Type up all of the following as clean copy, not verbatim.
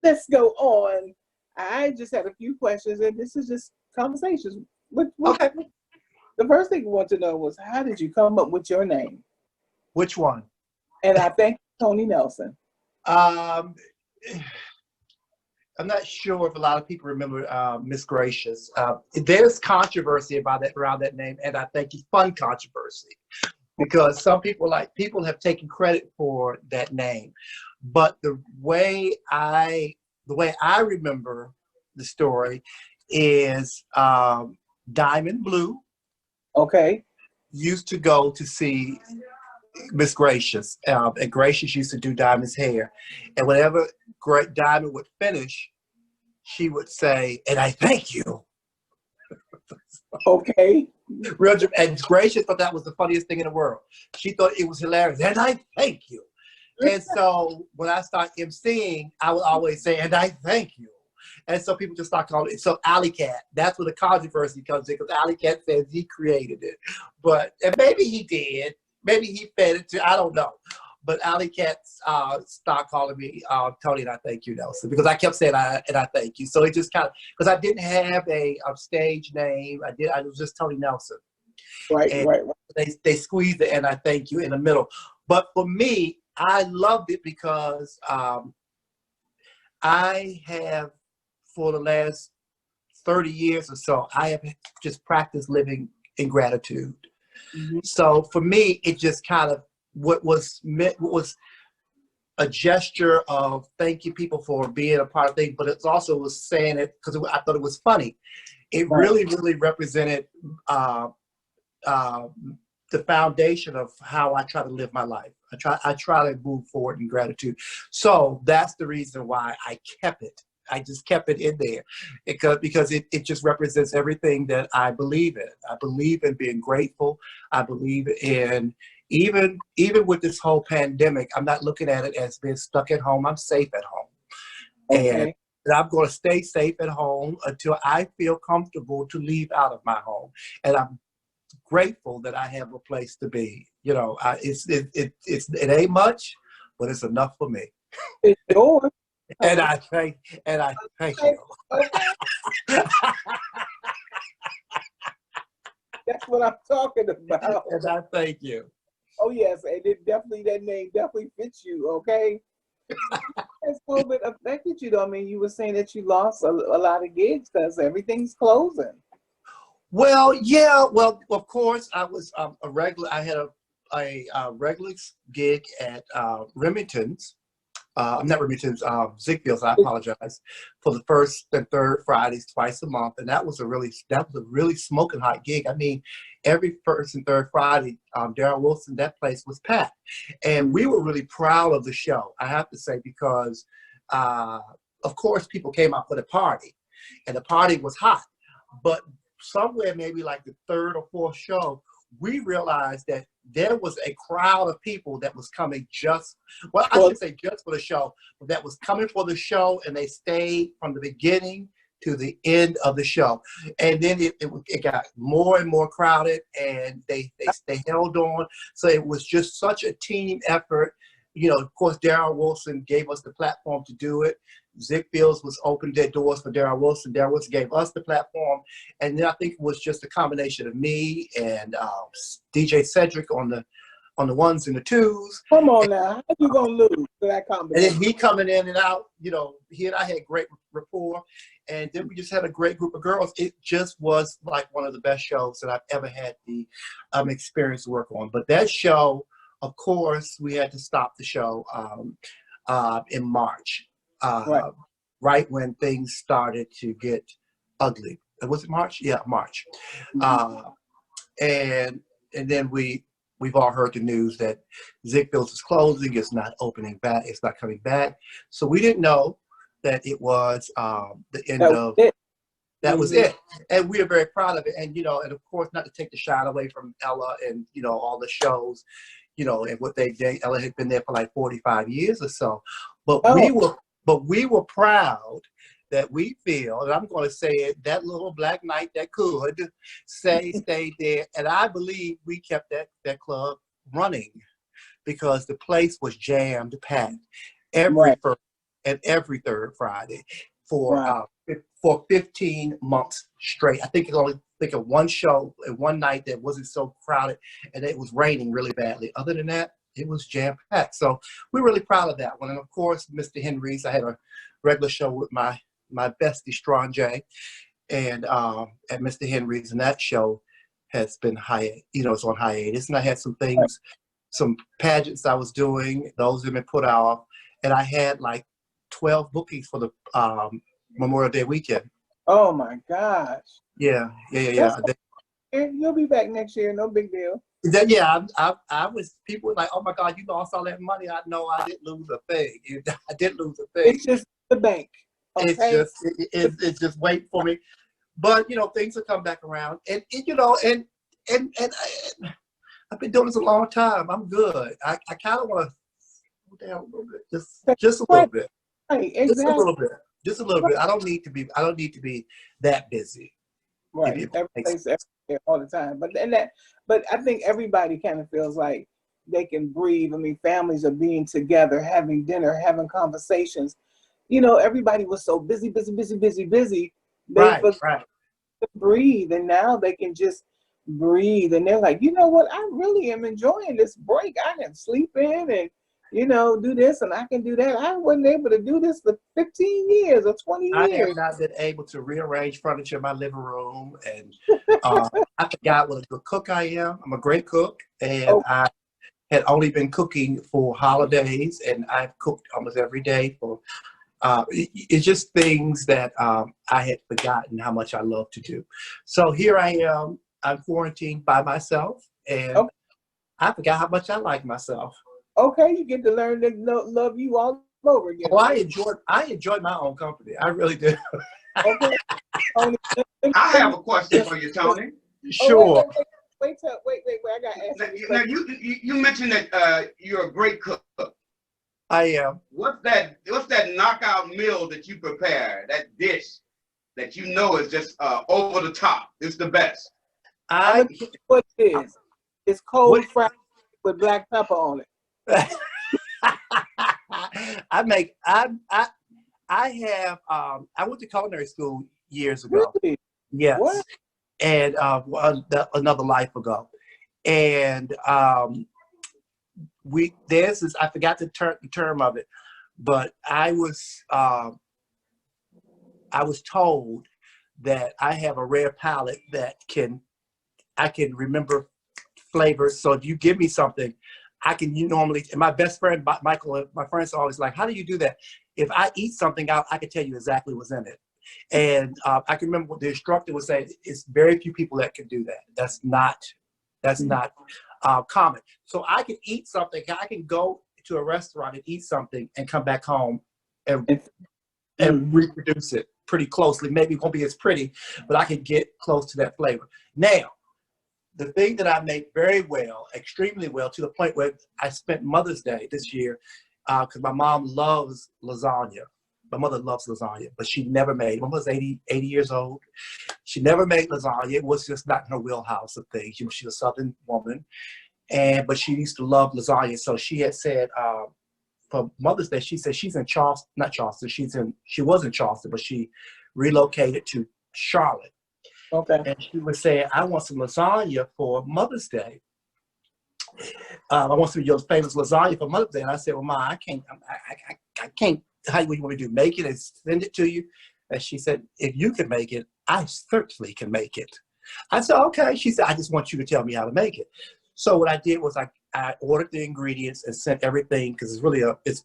let's go on. I just had a few questions, and this is just conversations. Okay. The first thing we want to know was, how did you come up with your name? Which one? And I thank Tony Nelson. Um, I'm not sure if a lot of people remember Miss Gracious. There's controversy about that around that name, and I think it's fun controversy because some people have taken credit for that name, but the way I remember the story is Diamond Blue Okay. used to go to see Miss Gracious, and Gracious used to do Diamond's hair, and whenever Great Diamond would finish, she would say, "And I thank you." Okay. And Gracious thought that was the funniest thing in the world. She thought it was hilarious, "And I thank you." And so when I start emceeing, I would always say, "And I thank you." And so people just start calling it. So Alley Cat, that's where the controversy comes in, because Alley Cat says he created it. And maybe he did. Maybe he fed it to, I don't know. But Alley Cats start calling me Tony, and I thank you, Nelson, because I kept saying and I thank you. So it just kind of, because I didn't have a stage name. I was just Tony Nelson. Right, and right. They squeezed the "and I thank you" in the middle. But for me, I loved it because I have, for the last 30 years or so, I have just practiced living in gratitude. Mm-hmm. So for me, it just kind of what was a gesture of thanking people for being a part of things, but it also was saying it because I thought it was funny. It really, really represented the foundation of how I try to live my life. I try to move forward in gratitude. So that's the reason why I kept it. I just kept it in there because it just represents everything that I believe in. I believe in being grateful. I believe in, even with this whole pandemic, I'm not looking at it as being stuck at home. I'm safe at home. Okay. And I'm going to stay safe at home until I feel comfortable to leave out of my home. And I'm grateful that I have a place to be. You know, it ain't much, but it's enough for me. It's yours. And I thank you. Okay. That's what I'm talking about. And I thank you. Oh yes, and that name definitely fits you. Okay. Has COVID affected you though? I mean, you were saying that you lost a lot of gigs because everything's closing. Well, yeah. Well, of course, I was a regular. I had a regular gig at Remington's. I'm not Remington's, Ziegfield's. I apologize, for the first and third Fridays twice a month, and that was a really smoking hot gig. I mean, every first and third Friday, Darren Wilson, that place was packed, and we were really proud of the show. I have to say, because of course people came out for the party, and the party was hot, but somewhere maybe like the third or fourth show, we realized that there was a crowd of people that was coming I should say just for the show, but that was coming for the show, and they stayed from the beginning to the end of the show. And then it got more and more crowded, and they held on. So it was just such a team effort. You know, of course, Darren Wilson gave us the platform to do it. Ziegfield's was opened their doors for Darren Wilson. Darren Wilson gave us the platform. And then I think it was just a combination of me and DJ Cedric on the ones and the twos. Come on now, how you gonna lose to that combination? And then he coming in and out, you know, he and I had great rapport. And then we just had a great group of girls. It just was like one of the best shows that I've ever had the experience to work on. But that show, of course, we had to stop the show in March, right when things started to get ugly. Was it March? Yeah, March. And then we've all heard the news that Ziegfield's is closing. It's not opening back. It's not coming back. So we didn't know that it was the end of it. That was it. And we are very proud of it. And, you know, and of course, not to take the shine away from Ella and, you know, all the shows, you know, and what they did. Ella had been there for like 45 years or so. But we were proud that we feel, and I'm going to say it, that little black knight that could stayed there. And I believe we kept that club running because the place was jammed packed every first and every third Friday for Wow. for 15 months straight. I think it only think of one show and one night that wasn't so crowded, and it was raining really badly. Other than that, it was jam packed. So we're really proud of that one. And of course, Mr. Henry's. I had a regular show with my bestie Strong J, and at Mr. Henry's, and that show has been it's on hiatus. And I had some things, some pageants I was doing; those have been put off, and I had like 12 bookings for the Memorial Day weekend. Oh my gosh. Yeah. You'll be back next year. No big deal. I was, people were like, oh my God, you lost all that money. I know I didn't lose a thing. I didn't lose a thing. It's just the bank. Okay? It's just wait for me. But, things will come back around. And I've been doing this a long time. I'm good. I kind of want to slow down a little bit. Just a little bit. Right, exactly. Just a little bit. Just a little bit. I don't need to be that busy. Right. Everybody's everywhere all the time. But I think everybody kind of feels like they can breathe. I mean, families are being together, having dinner, having conversations. Everybody was so busy. They Right. forgot to breathe, and now they can just breathe. And they're like, you know what? I really am enjoying this break. I can sleep in and do this, and I can do that. I wasn't able to do this for 15 years or 20 years. I have not been able to rearrange furniture in my living room, and I forgot what a good cook I am. I'm a great cook, and I had only been cooking for holidays, and I've cooked almost every day for. It's just things that I had forgotten how much I love to do. So here I am. I'm quarantined by myself, and I forgot how much I like myself. Okay, you get to learn to love you all over again. Oh, I enjoyed my own company. I really do. Okay. I have a question for you, Tony. Sure. Wait, I got to ask you. Now, you mentioned that you're a great cook. I am. What's that knockout meal that you prepare? That dish that is just over the top. It's the best. What it is? It's cold fried with black pepper on it. I went to culinary school years ago. Really? Yes. What? And another life ago. And I forgot the term of it, but I was told that I have a rare palate that I can remember flavors. So if you give me something, I can normally, and my best friend, Michael, my friends are always like, how do you do that? If I eat something out, I can tell you exactly what's in it. And I can remember what the instructor was saying, it's very few people that can do that. That's not common. So I can eat something, I can go to a restaurant and eat something and come back home and reproduce it pretty closely. Maybe it won't be as pretty, but I can get close to that flavor. Now, the thing that I make very well, extremely well, to the point where I spent Mother's Day this year, because my mom loves lasagna. My mother loves lasagna, but she never made. My mother's 80 years old. She never made lasagna. It was just not in her wheelhouse of things. She's a Southern woman, but she used to love lasagna. So she had said for Mother's Day, she said she's in Charleston, not Charleston. She was in Charleston, but she relocated to Charlotte. Okay. And she was saying, I want some lasagna for Mother's Day. I want some of your famous lasagna for Mother's Day. And I said, well, Ma, I can't. How do you want me to do? Make it and send it to you? And she said, if you can make it, I certainly can make it. I said, okay. She said, I just want you to tell me how to make it. So what I did was I ordered the ingredients and sent everything, because it's really it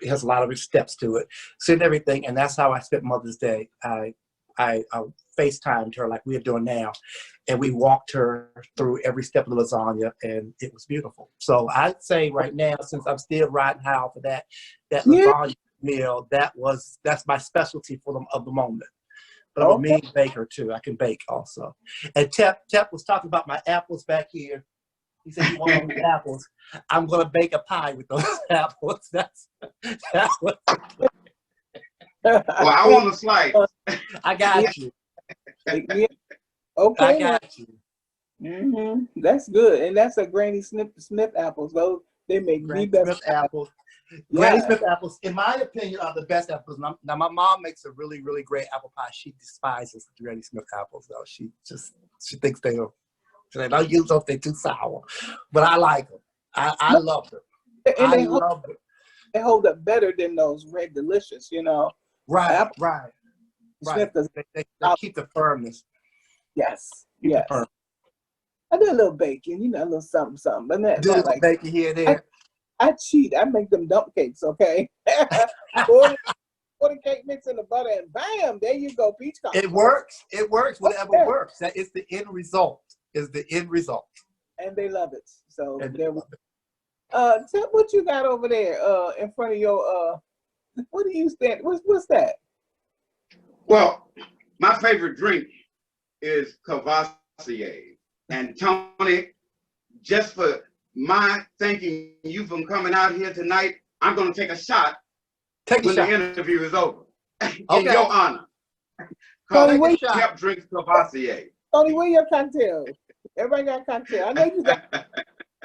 has a lot of steps to it. Sent everything, and that's how I spent Mother's Day. I FaceTimed her like we're doing now, and we walked her through every step of the lasagna, and it was beautiful. So I'd say right now, since I'm still riding high off of that lasagna meal, that's my specialty of the moment. But I'm a mean baker too. I can bake also. And Tep was talking about my apples back here. He said he wanted those apples. I'm gonna bake a pie with those apples. That was. Well, I want a slice. I got you. Okay. I got you. That's good, and that's a Granny Smith apples. Those they make the best Smith apples. Granny Yeah. Smith apples, in my opinion, are the best apples. Now, my mom makes a really, really great apple pie. She despises Granny Smith apples, though. She thinks they are, don't use them, they're too sour. But I like them. I No, love them. and I love them. they hold up better than those Red Delicious, you know. Right, Apple right, right. Smith does. They keep the firmness. Yes, Keep the yes. firmness. I do a little baking, you know, a little something, something, but Do a not little like bacon here and I, there. I cheat. I make them dump cakes, okay? pour, pour the cake mix in the butter, and bam, there you go, peach cobbler. It works. It works. Whatever Yeah. works. That is the end result. Is the end result. And they love it. So And there we tell what you got over there in front of your what do you stand? What's that? Well, my favorite drink is Cavassier. And Tony, just for my thanking you for coming out here tonight, I'm going to take a shot take a when shot. the interview is over. In Okay. your honor. Tony, Cause wait. TEP drinks Cavassier. Tony, where your cocktail? Everybody got a cocktail. I know you got.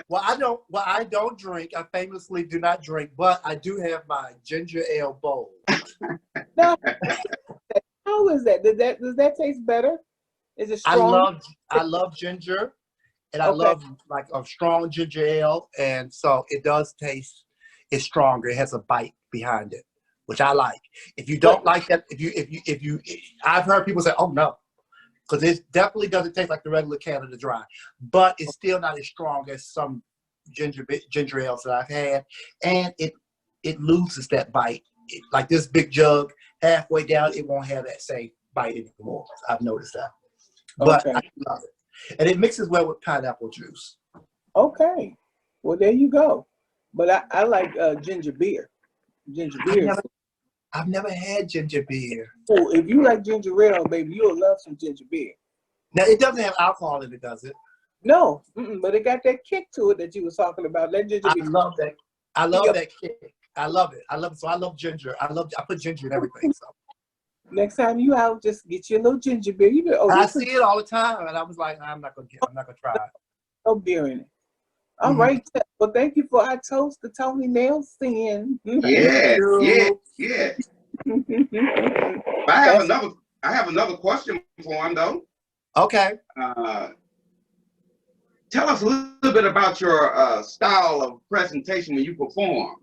Well, I don't drink. I famously do not drink, but I do have my ginger ale bowl. No. How is that? Does that taste better? Is it strong? I love ginger, and I Okay. love like a strong ginger ale, and so it does taste. It's stronger. It has a bite behind it, which I like. If you don't like that, I've heard people say, "Oh no," because it definitely doesn't taste like the regular Canada Dry, but it's still not as strong as some ginger ales that I've had, and it loses that bite. Like this big jug, halfway down, it won't have that same bite anymore. I've noticed that, but Okay. I love it, and it mixes well with pineapple juice. Okay. Well, there you go. But I like ginger beer. Ginger beer. I've never had ginger beer. Oh, if you like ginger ale, baby, you'll love some ginger beer. Now it doesn't have alcohol in it, does it? No, but it got that kick to it that you was talking about. That ginger I beer. love that. I love that kick. I love it. I love it. So I love ginger. I put ginger in everything. So Next time you out, just get you a little ginger beer. You go, I see it all the time, and I was like, I'm not gonna try it. no beer in it. All right. Well, thank you for our toast to Tony Nelson. Yeah. I have another question for him though. Okay. Tell us a little bit about your style of presentation when you perform.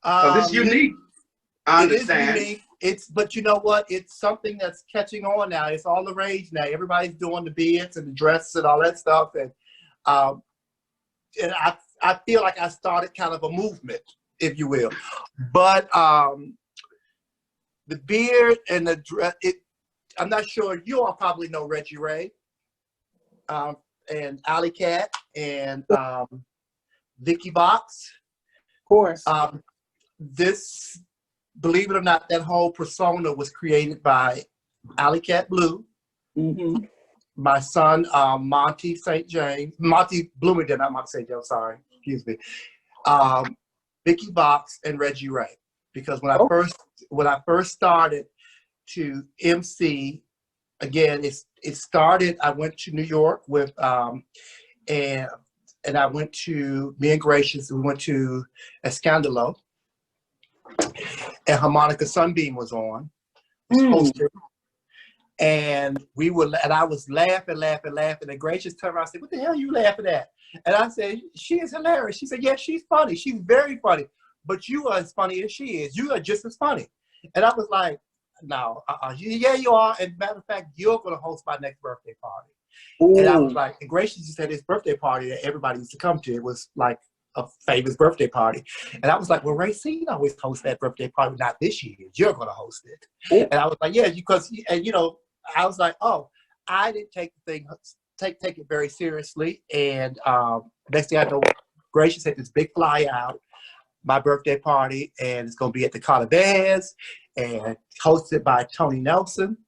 It's unique. I understand. It is unique. But you know what? It's something that's catching on now. It's all the rage now. Everybody's doing the beards and the dresses and all that stuff. And I feel like I started kind of a movement, if you will. But the beard and the dress, I'm not sure. You all probably know Reggie Ray and Alley Cat and Vicki Box. Of course. This, believe it or not, that whole persona was created by Alley Cat Blue, my son Monty Bloomington, not Monty St. James, sorry, excuse me, Vicki Box and Reggie Ray. Because when I first started to MC, again, it started. I went to New York with and I went to me and Gracious. We went to Escandalo. And Harmonica Sunbeam was on, hosted, and I was laughing, and Gracious turned around and said, "What the hell are you laughing at?" And I said, "She is hilarious." She said, "Yeah, she's funny. She's very funny, but you are as funny as she is. You are just as funny." And I was like, "No, yeah, you are. And matter of fact, you're going to host my next birthday party." Ooh. And I was like, and Gracious just had this birthday party that everybody used to come to. It was like a famous birthday party. And I was like, well, Racine always hosts that birthday party, not this year. You're going to host it. Ooh. And I was like, yeah, because, and you know, I was like, oh, I didn't take the thing, take it very seriously. And next thing I know, Gracious had this big fly out, my birthday party, and it's going to be at the Calaveras and hosted by Tony Nelson.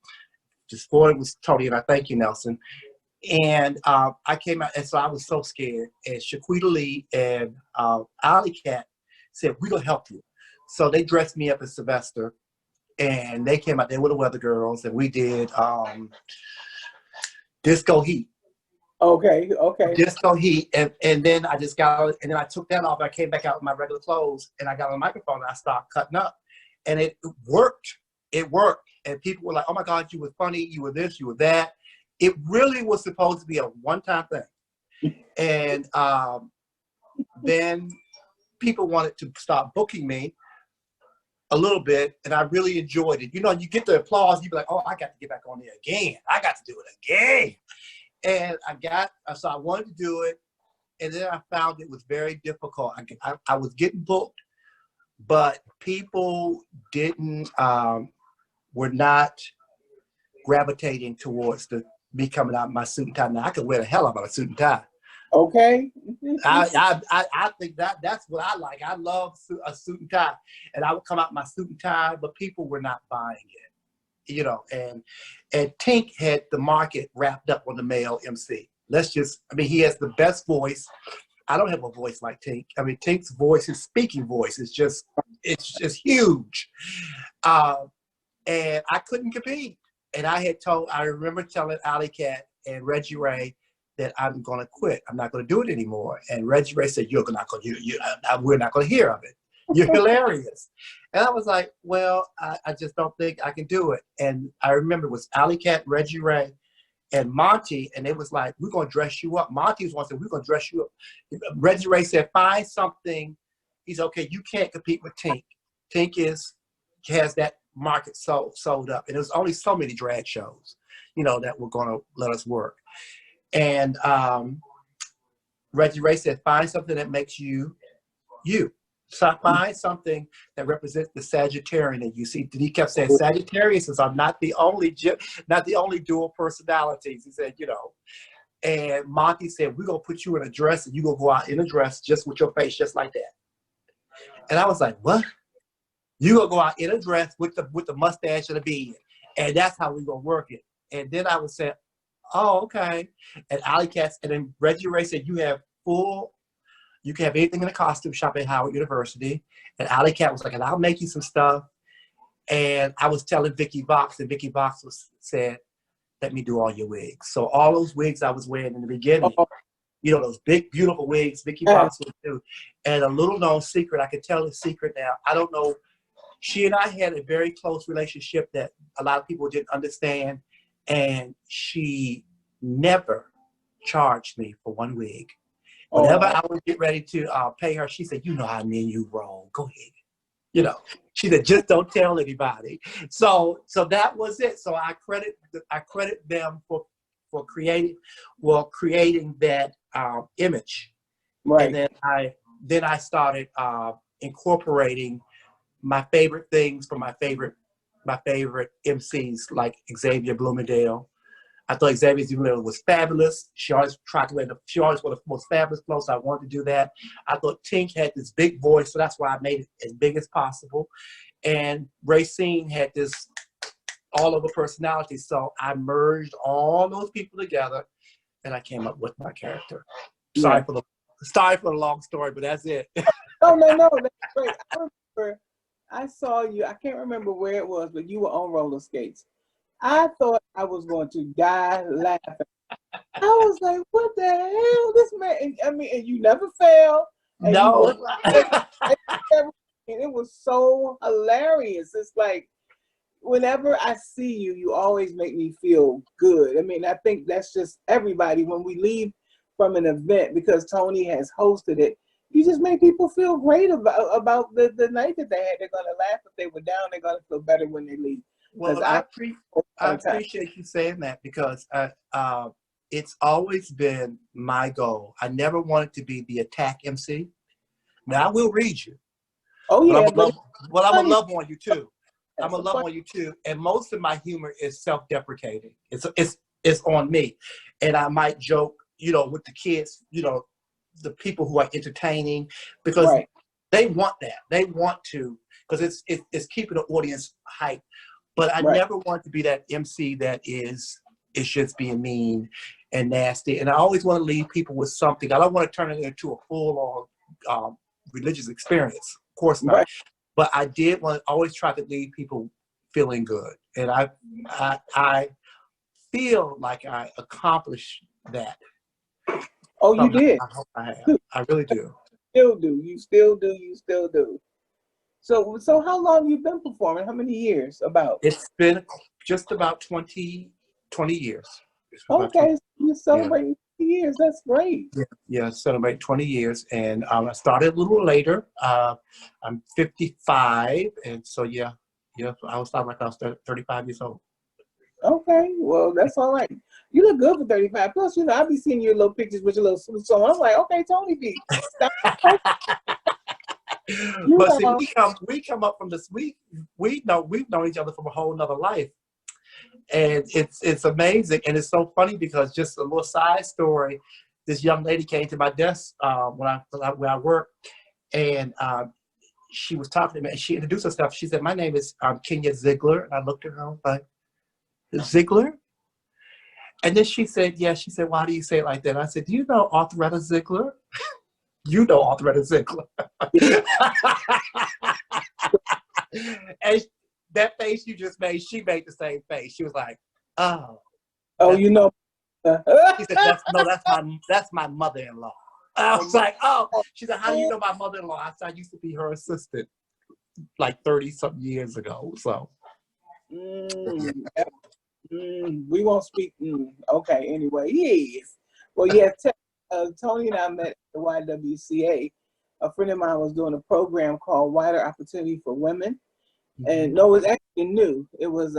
Just for it was Tony, and I thank you, Nelson. And I came out, and so I was so scared. And Shaquita Lee and Alley Cat said, "We're gonna help you." So they dressed me up as Sylvester, and they came out there with the Weather Girls, and we did Disco Heat. Okay, okay. Disco heat, and then I just got, and then I took that off. I came back out with my regular clothes, and I got on the microphone, and I started cutting up, and it worked. It worked, and people were like, "Oh my God, you were funny. You were this. You were that." It really was supposed to be a one-time thing, and then people wanted to start booking me a little bit, and I really enjoyed it. You know, you get the applause, you be like, "Oh, I got to get back on there again. I got to do it again." And so I wanted to do it. And then I found it was very difficult. I was getting booked, but people didn't, were not gravitating towards me coming out in my suit and tie. Now I could wear the hell out of a suit and tie. Okay. I think that's what I like. I love a suit and tie. And I would come out in my suit and tie, but people were not buying it. You know, and Tink had the market wrapped up on the male MC. He has the best voice. I don't have a voice like Tink. I mean, Tink's voice, his speaking voice is just huge. And I couldn't compete. And I remember telling Alley Cat and Reggie Ray that I'm going to quit. I'm not going to do it anymore. And Reggie Ray said, we're not going to hear of it. You're hilarious. And I was like, well, I just don't think I can do it. And I remember it was Alley Cat, Reggie Ray, and Monty, and it was like, we're going to dress you up. Monty was one said, we're going to dress you up. Reggie Ray said, find something. He's okay, you can't compete with Tink. Tink has that market sold up. And there was only so many drag shows, you know, that were going to let us work. And Reggie Ray said, find something that makes you, you. So find something that represents the Sagittarian that you see. He kept saying, Sagittarius are not the only dual personalities. He said, you know. And Monty said, we're gonna put you in a dress and you're gonna go out in a dress just with your face just like that. And I was like, what? You gonna go out in a dress with the mustache and the beard, and that's how we gonna work it. And then I would say, oh, okay. And Alley Cats, and then Reggie Ray said, you can have anything in a costume shop at Howard University. And Alley Cat was like, and I'll make you some stuff. And I was telling Vicki Vox, and Vicki Vox said, let me do all your wigs. So all those wigs I was wearing in the beginning, you know, those big, beautiful wigs, Vicki Vox would do. And a little known secret, I can tell the secret now. I don't know. She and I had a very close relationship that a lot of people didn't understand. And she never charged me for one wig. Whenever I would get ready to pay her, she said, you know how me and you roll. Go ahead. You know, she said, just don't tell anybody. So that was it. So I credit them for creating that image. Right. And then I started incorporating my favorite things from my favorite MCs like Xavier Bloomingdale. I thought Xavier Bloomingdale was fabulous. She always wore the most fabulous clothes. So I wanted to do that. I thought Tink had this big voice, so that's why I made it as big as possible. And Racine had this all over personality. So I merged all those people together and I came up with my character. Sorry for the long story, but that's it. No, that's great. I remember I saw you, I can't remember where it was, but you were on roller skates. I thought I was going to die laughing. I was like, what the hell? This man, and you never fail. And no. and it was so hilarious. It's like, whenever I see you, you always make me feel good. I mean, I think that's just everybody. When we leave from an event, because Tony has hosted it, you just make people feel great about the night that they had. They're going to laugh if they were down. They're going to feel better when they leave. Well, I appreciate you saying that because it's always been my goal. I never wanted to be the attack MC. Now, I will read you. Oh, yeah. I'm going to love on you, too. I'm going to love on you, too. And most of my humor is self-deprecating. It's on me. And I might joke, you know, with the kids, you know, the people who are entertaining, because they want that. They want to, because it's keeping the audience hyped. But I never want to be that MC that is just being mean and nasty. And I always want to leave people with something. I don't want to turn it into a full-on religious experience. Of course not. Right. But I did want to always try to leave people feeling good. And I feel like I accomplished that Oh, you did. I hope I have. I really do. Still do. You still do. You still do. So how long you been performing? How many years? About? It's been just about 20 years. It's been about 20, Okay, so you're yeah. celebrating 50 years. That's great. Yeah, celebrate 20 years. And I started a little later. I'm 55. And so, yeah, I was starting like I was 35 years old. Okay, well, that's all right. You look good for 35. Plus, I be seeing your little pictures with your little suit. So I'm like, okay, Tony B. Stop. But see, we come up from this. We've known each other from a whole nother life, and it's amazing, and it's so funny because just a little side story. This young lady came to my desk when I work, and she was talking to me, and she introduced herself. She said, "My name is Kenya Ziegler," and I looked at her, I was like, "Ziegler?" And then she said, "Yeah." She said, "Why do you say it like that?" And I said, "Do you know Arthuretta Ziegler?" You know Arthuretta Ziegler. And that face you just made, she made the same face. She was like, "Oh." Oh, She said, "That's my mother-in-law." I was like, "Oh." She said, "How do you know my mother-in-law?" I said, "I used to be her assistant like 30-something years ago." So We won't speak. Okay, anyway, yes. Well, yes, Tony and I met at the YWCA. A friend of mine was doing a program called Wider Opportunity for Women. And no, it was actually new. It was,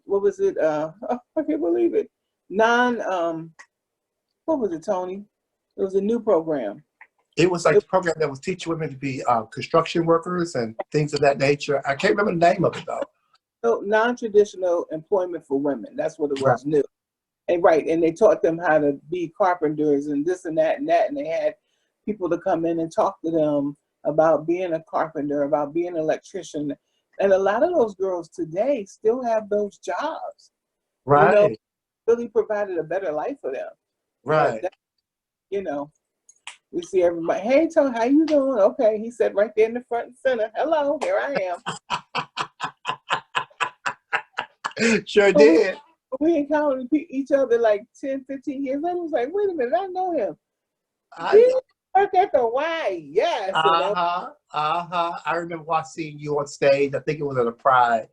what was it? I can't believe it. What was it, Tony? It was a new program. it was like the program that was teaching women to be construction workers and things of that nature. I can't remember the name of it though. So non-traditional employment for women. That's what it was, Right. new. And and they taught them how to be carpenters and this and that and that. And they had people to come in and talk to them about being a carpenter, about being an electrician. And a lot of those girls today still have those jobs. Right. Really provided a better life for them. Right. But we see everybody, "Hey, Tony, how you doing?" Okay, he said right there in the front and center, "Hello, here I am." Sure did. We encountered each other like 10, 15 years later. I was like, wait a minute, I know him. I Did you work at the Y? Yes. I remember seeing you on stage. I think it was at a Pride,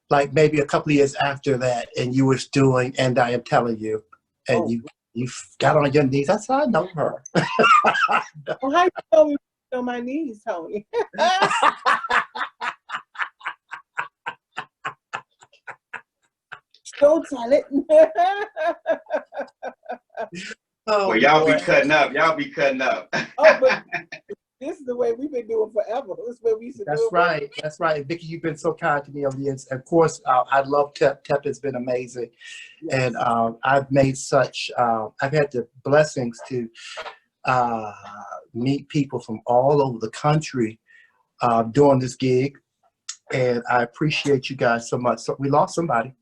like maybe a couple of years after that, and you was doing "And I Am Telling You," and you got on your knees. I said, "I know her." Well, how you know me on my knees, Tony? Don't tell it. Oh, well, y'all boy. be cutting up. Y'all be cutting up. Oh, but this is the way we've been doing forever. This is the way we used to do it. That's right. That's right. Vicki, you've been so kind to me over the years. Of course, I love TEP. TEP has been amazing. Yes. And I've had the blessings to meet people from all over the country during this gig. And I appreciate you guys so much. So we lost somebody.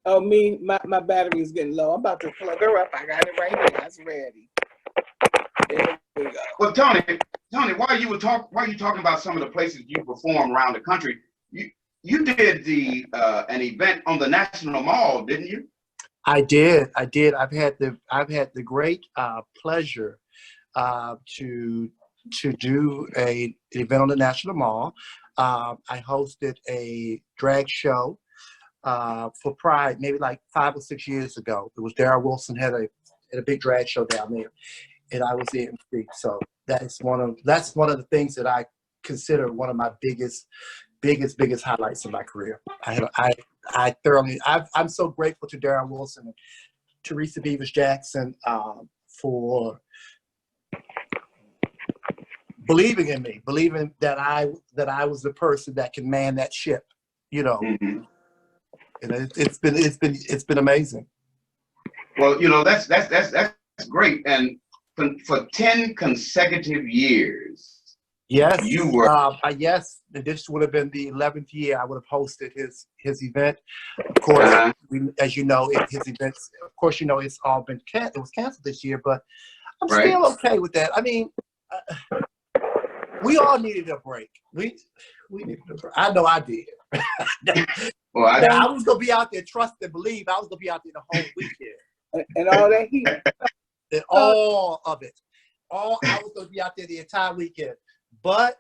Oh, my battery is getting low. I'm about to plug her up. I got it right here. That's ready. There we go. Well, Tony, while you talking about some of the places you perform around the country, you did an event on the National Mall, didn't you? I did. I've had the great pleasure to do an event on the National Mall. I hosted a drag show for Pride maybe like 5 or 6 years ago. It was Darryl Wilson had a big drag show down there, and I was the MC. So that's one of the things that I consider one of my biggest highlights in my career. I'm so grateful to Darryl Wilson and Teresa Beavers Jackson for believing in me, believing that I was the person that can man that ship, Mm-hmm. And it's been amazing. Well, that's great, and for 10 consecutive years. Yes, you were. Yes, this would have been the 11th year I would have hosted his event. Of course, as you know, his events. Of course, it's all been it was canceled this year, but I'm still okay with that. I mean, we all needed a break. We needed a break. I know I did. Well, I was gonna be out there, trust and believe. I was gonna be out there the whole weekend. and all that heat. And all of it. I was going to be out there the entire weekend. But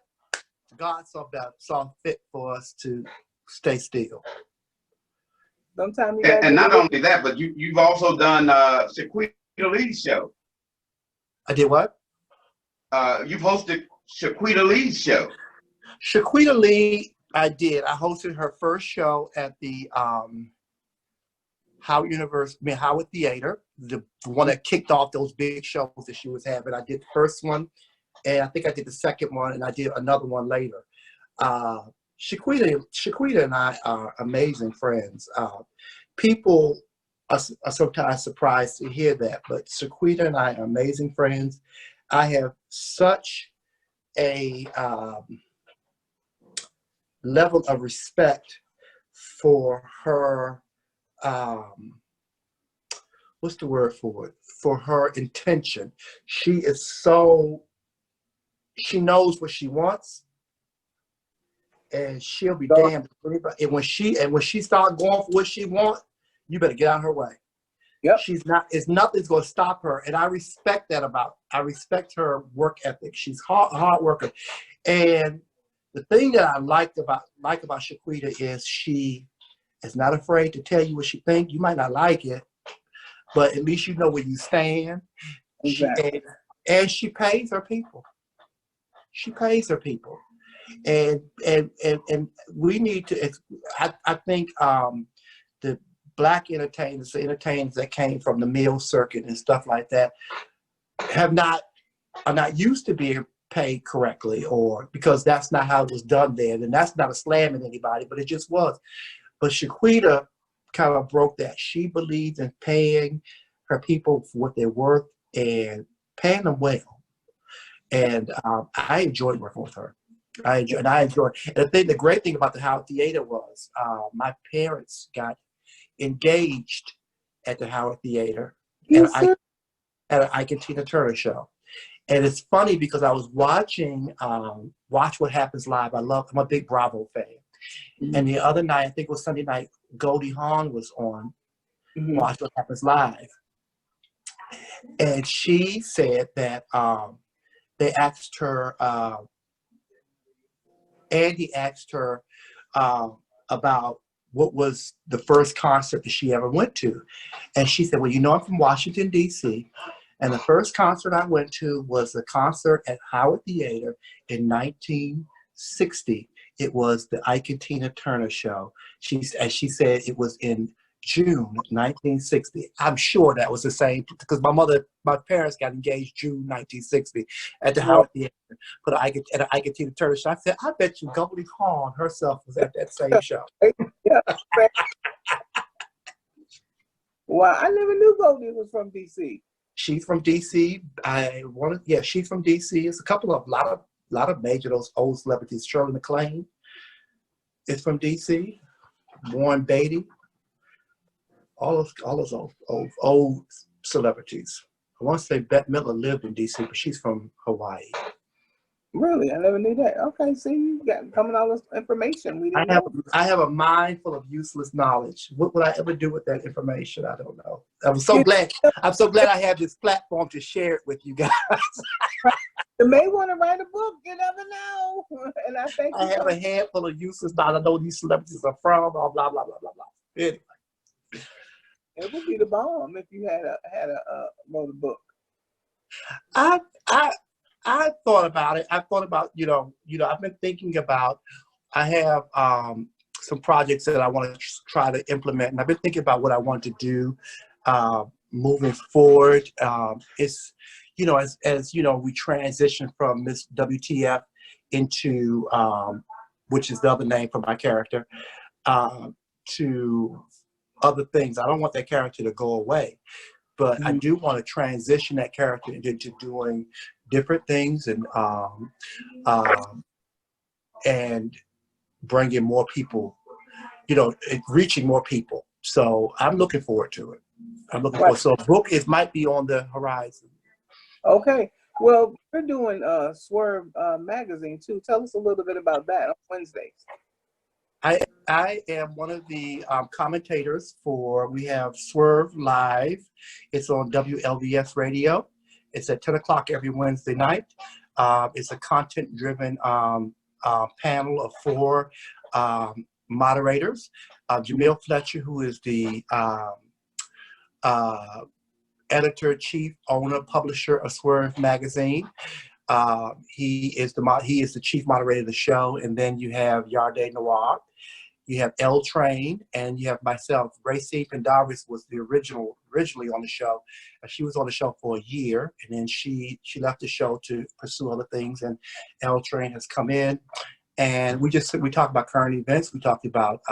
God saw fit for us to stay still. Sometimes you And not only that, but you've also done Shaquita Lee's show. I did what? You've hosted Shaquita Lee's show. Shaquita Lee, I did. I hosted her first show at the Howard Theater, the one that kicked off those big shows that she was having. I did the first one, and I think I did the second one, and I did another one later. Shaquita and I are amazing friends. People are sometimes surprised to hear that, but Shaquita and I are amazing friends. I have such a level of respect for her, what's the word for it? For her intention. She knows what she wants, and she'll be damned. And when she starts going for what she wants, you better get out of her way. Yep. Nothing's going to stop her. And I respect that I respect her work ethic. She's hard worker. And the thing that I like about Shaquita is she is not afraid to tell you what she thinks. You might not like it, but at least you know where you stand. Exactly. And she pays her people. She pays her people. And we need to, I think the Black entertainers, the entertainers that came from the mill circuit and stuff like that, are not used to being paid correctly, or because that's not how it was done then. And that's not a slam at anybody, but it just was. But Shaquita kind of broke that. She believed in paying her people for what they're worth and paying them well. And I enjoyed working with her. I enjoyed. And the great thing about the Howard Theater was my parents got engaged at the Howard Theater at an Ike and Tina Turner show. And it's funny because I was watching Watch What Happens Live. I'm a big Bravo fan. Mm-hmm. And the other night, I think it was Sunday night, Goldie Hawn was on Watch What Happens Live. And she said that they asked her, Andy asked her about what was the first concert that she ever went to. And she said, well, I'm from Washington, D.C., and the first concert I went to was a concert at Howard Theater in 1960. It was the Ike and Tina Turner show. She said it was in June 1960. I'm sure that was the same because my parents got engaged June 1960 at the Howard Theater for the Ike and Tina Turner show. I said, I bet you Goldie Hawn herself was at that same show. Yeah. Well, I never knew Goldie was from D.C. She's from D.C. She's from D.C. It's a lot of major, those old celebrities. Shirley MacLaine is from D.C. Warren Beatty. All those old celebrities. I want to say Bette Midler lived in D.C., but she's from Hawaii. Really? I never knew that. Okay, see, you got coming all this information. I have a mind full of useless knowledge. What would I ever do with that information? I don't know. I'm so glad I have this platform to share it with you guys. You may want to write a book. You never know. And I have a handful of useless knowledge. I know these celebrities are from, blah, blah, blah, blah, blah, blah. Anyway. It would be the bomb if you had wrote a book. I thought about it. I thought about, I've been thinking about, I have some projects that I want to try to implement. And I've been thinking about what I want to do moving forward. It's, as we transition from this WTF into, which is the other name for my character, to other things. I don't want that character to go away. But I do want to transition that character into doing different things and bringing more people, reaching more people. So I'm looking forward to it. So a book might be on the horizon. Okay. Well, we're doing Swerve magazine too. Tell us a little bit about that on Wednesdays. I am one of the commentators for, we have Swerve Live. It's on WLBS Radio. It's at 10 o'clock every Wednesday night. It's a content-driven panel of 4 moderators. Jamil Fletcher, who is the editor-chief, owner, publisher of Swerve Magazine. He is the chief moderator of the show. And then you have Yarde Noir. You have L Train, and you have myself. Gracie Pendaris was the originally on the show. She was on the show for a year, and then she left the show to pursue other things. And L Train has come in, and we talk about current events. We talked about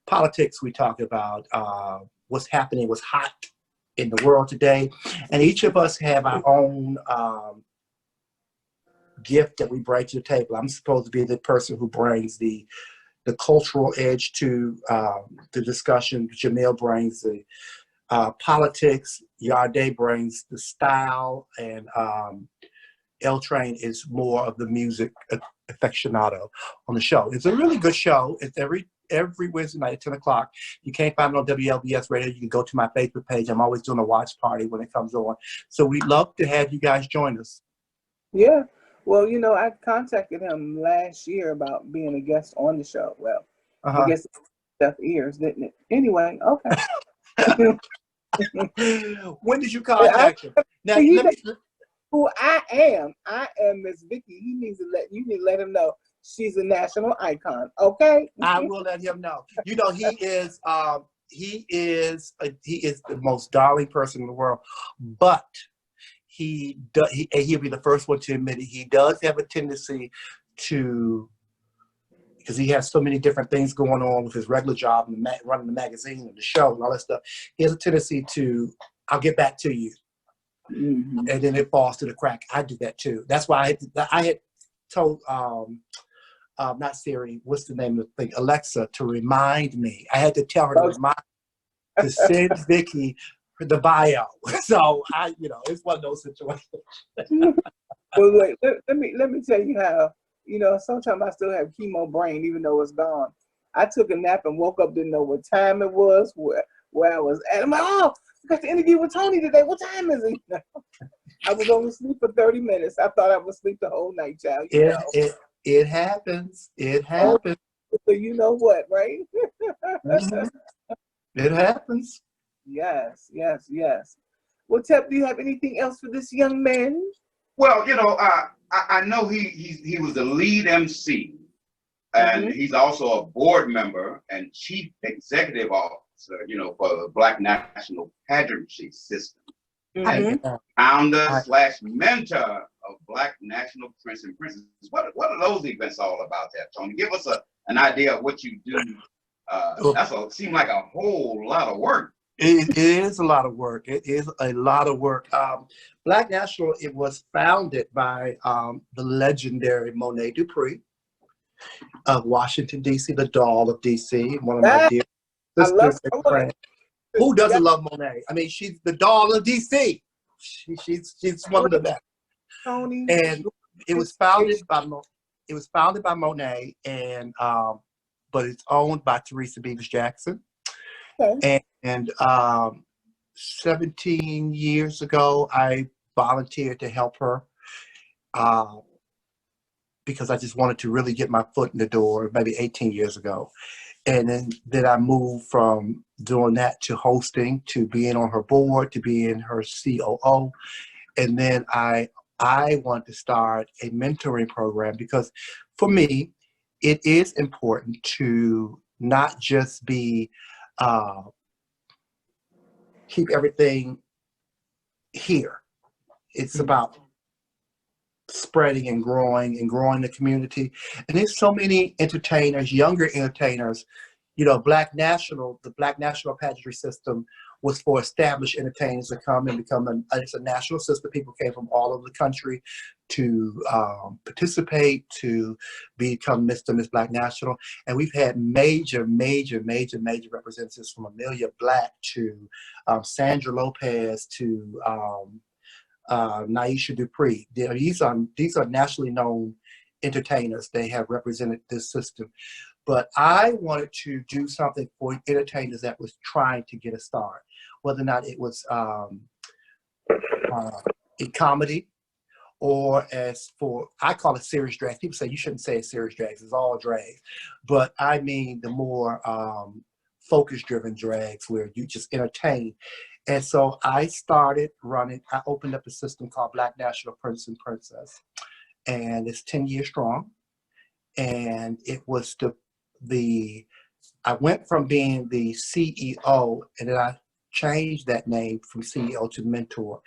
politics. We talked about what's happening, what's hot in the world today, and each of us have our own gift that we bring to the table. I'm supposed to be the person who brings the cultural edge to the discussion. Jamil brings the politics. Yarde brings the style, and L Train is more of the music aficionado on the show. It's a really good show. It's every Wednesday night at 10 o'clock. You can't find it on WLBS Radio. You can go to my Facebook page. I'm always doing a watch party when it comes on. So we'd love to have you guys join us. Yeah. Well, you know, I contacted him last year about being a guest on the show. Well, I guess deaf ears, didn't it? Anyway, okay. When did you contact him? Now, who I am Miss Vicki. You need to let him know she's a national icon. Okay. I will let him know. You know, he is the most darling person in the world, but he'll be the first one to admit it. He does have a tendency to, because he has so many different things going on with his regular job and running the magazine and the show and all that stuff. He has a tendency to, I'll get back to you. Mm-hmm. And then it falls to the crack. I do that too. That's why I had told, not Siri, what's the name of the thing? Alexa, to remind me. I had to tell her to send Vicki the bio. So it's one of those situations. Well, wait, let me tell you how, sometimes I still have chemo brain, even though it's gone. I took a nap and woke up, didn't know what time it was, where I was at. I'm like, oh, I got the interview with Tony today. What time is it? I was only asleep for 30 minutes. I thought I would sleep the whole night, child. It happens. It happens. So you know what, right? Mm-hmm. It happens. Yes. Well, TEP, do you have anything else for this young man? Well, I know he was the lead MC, and mm-hmm. he's also a board member and chief executive officer, for the Black National Pageantry System. Mm-hmm. And founder/mentor of Black National Prince and Princess. What are those events all about there, Tony? Give us an idea of what you do. Seems like a whole lot of work. It is a lot of work. It is a lot of work. Black National, it was founded by the legendary Monet Dupree of Washington, D.C., the doll of D.C., one of my dear sisters and friends. Who doesn't love Monet? I mean, she's the doll of D.C. She's one of the best. Tony. And it was founded by Monet, and but it's owned by Teresa Beavis Jackson. Okay. And 17 years ago, I volunteered to help her because I just wanted to really get my foot in the door, maybe 18 years ago. And then I moved from doing that to hosting, to being on her board, to being her COO. And then I want to start a mentoring program because for me, it is important to not just be keep everything here. It's about spreading and growing the community. And there's so many entertainers, younger entertainers. The Black National Pageantry System was for established entertainers to come and become it's a national system. People came from all over the country to participate, to become Mr. and Miss Black National. And we've had major representatives from Amelia Black to Sandra Lopez to Naisha Dupree. These are nationally known entertainers. They have represented this system. But I wanted to do something for entertainers that was trying to get a start, whether or not it was in comedy or as for, I call it serious drag. People say you shouldn't say it's serious drags, it's all drag. But I mean the more focus-driven drags where you just entertain. And so I started running, I opened up a system called Black National Prince and Princess. And it's 10 years strong. And it was I went from being the CEO, and then I changed that name from CEO to mentor,